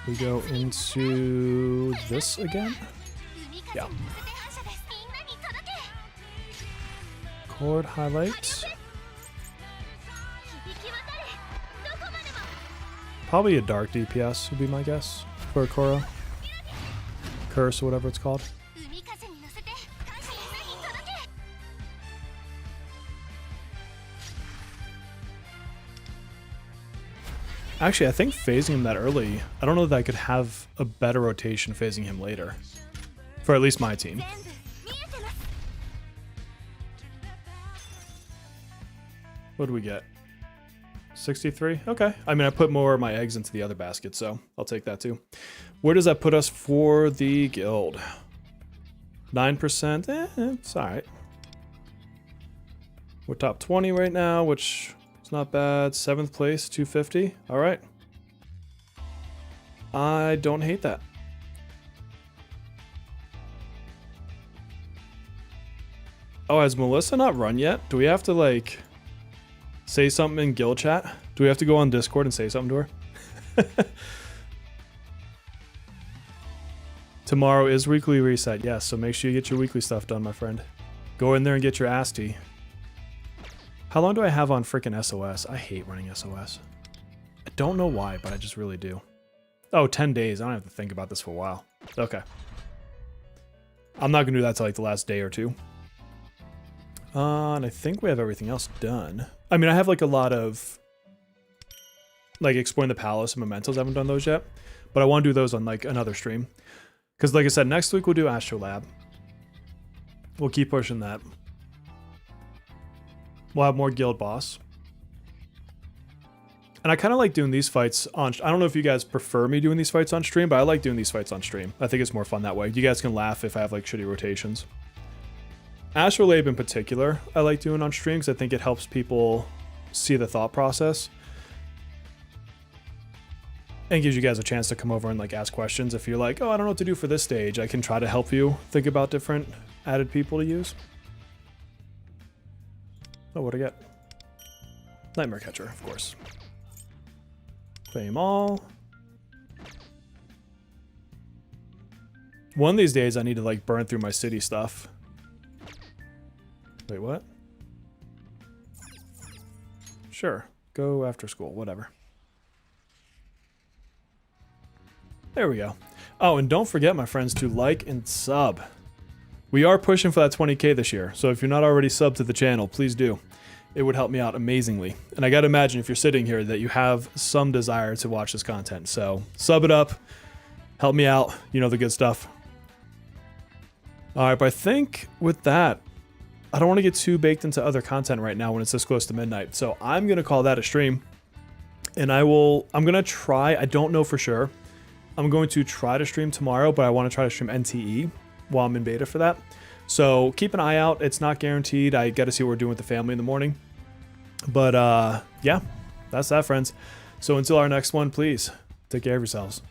We go into this again? Yeah. Chord highlight. Probably a dark DPS would be my guess for a Korra. Curse or whatever it's called. Actually, I think phasing him that early, I don't know that I could have a better rotation phasing him later. For at least my team. What do we get? 63? Okay. I mean, I put more of my eggs into the other basket, so I'll take that too. Where does that put us for the guild? 9%? It's alright. We're top 20 right now, which is not bad. 7th place, 250. Alright. I don't hate that. Oh, has Melissa not run yet? Do we have to, like, say something in guild chat? Do we have to go on Discord and say something to her? Tomorrow is weekly reset, yes, so make sure you get your weekly stuff done, my friend. Go in there and get your ass tea. How long do I have on freaking SOS? I hate running SOS. I don't know why, but I just really do. Oh, 10 days. I don't have to think about this for a while. Okay. I'm not going to do that till like the last day or two. And I think we have everything else done. I mean, I have like a lot of like exploring the palace and mementos. I haven't done those yet, but I want to do those on like another stream. Because like I said, next week we'll do Astrolabe. We'll keep pushing that. We'll have more guild boss. And I kind of like doing these fights on... I don't know if you guys prefer me doing these fights on stream, but I like doing these fights on stream. I think it's more fun that way. You guys can laugh if I have like shitty rotations. Astrolabe in particular, I like doing on stream because I think it helps people see the thought process. And gives you guys a chance to come over and like ask questions. If you're like, oh, I don't know what to do for this stage, I can try to help you think about different added people to use. Oh, what'd I get? Nightmare Catcher, of course. Fame all. One of these days I need to like burn through my city stuff. Wait, what? Sure. Go after school, whatever. There we go. Oh, and don't forget, my friends, to like and sub. We are pushing for that 20K this year, so if you're not already subbed to the channel, please do. It would help me out amazingly. And I gotta imagine if you're sitting here that you have some desire to watch this content. So sub it up, help me out, you know the good stuff. All right, but I think with that, I don't want to get too baked into other content right now when it's this close to midnight. So I'm gonna call that a stream. And I'm gonna try, I don't know for sure. I'm going to try to stream tomorrow, but I want to try to stream NTE while I'm in beta for that. So keep an eye out. It's not guaranteed. I got to see what we're doing with the family in the morning. But yeah, that's that, friends. So until our next one, please take care of yourselves.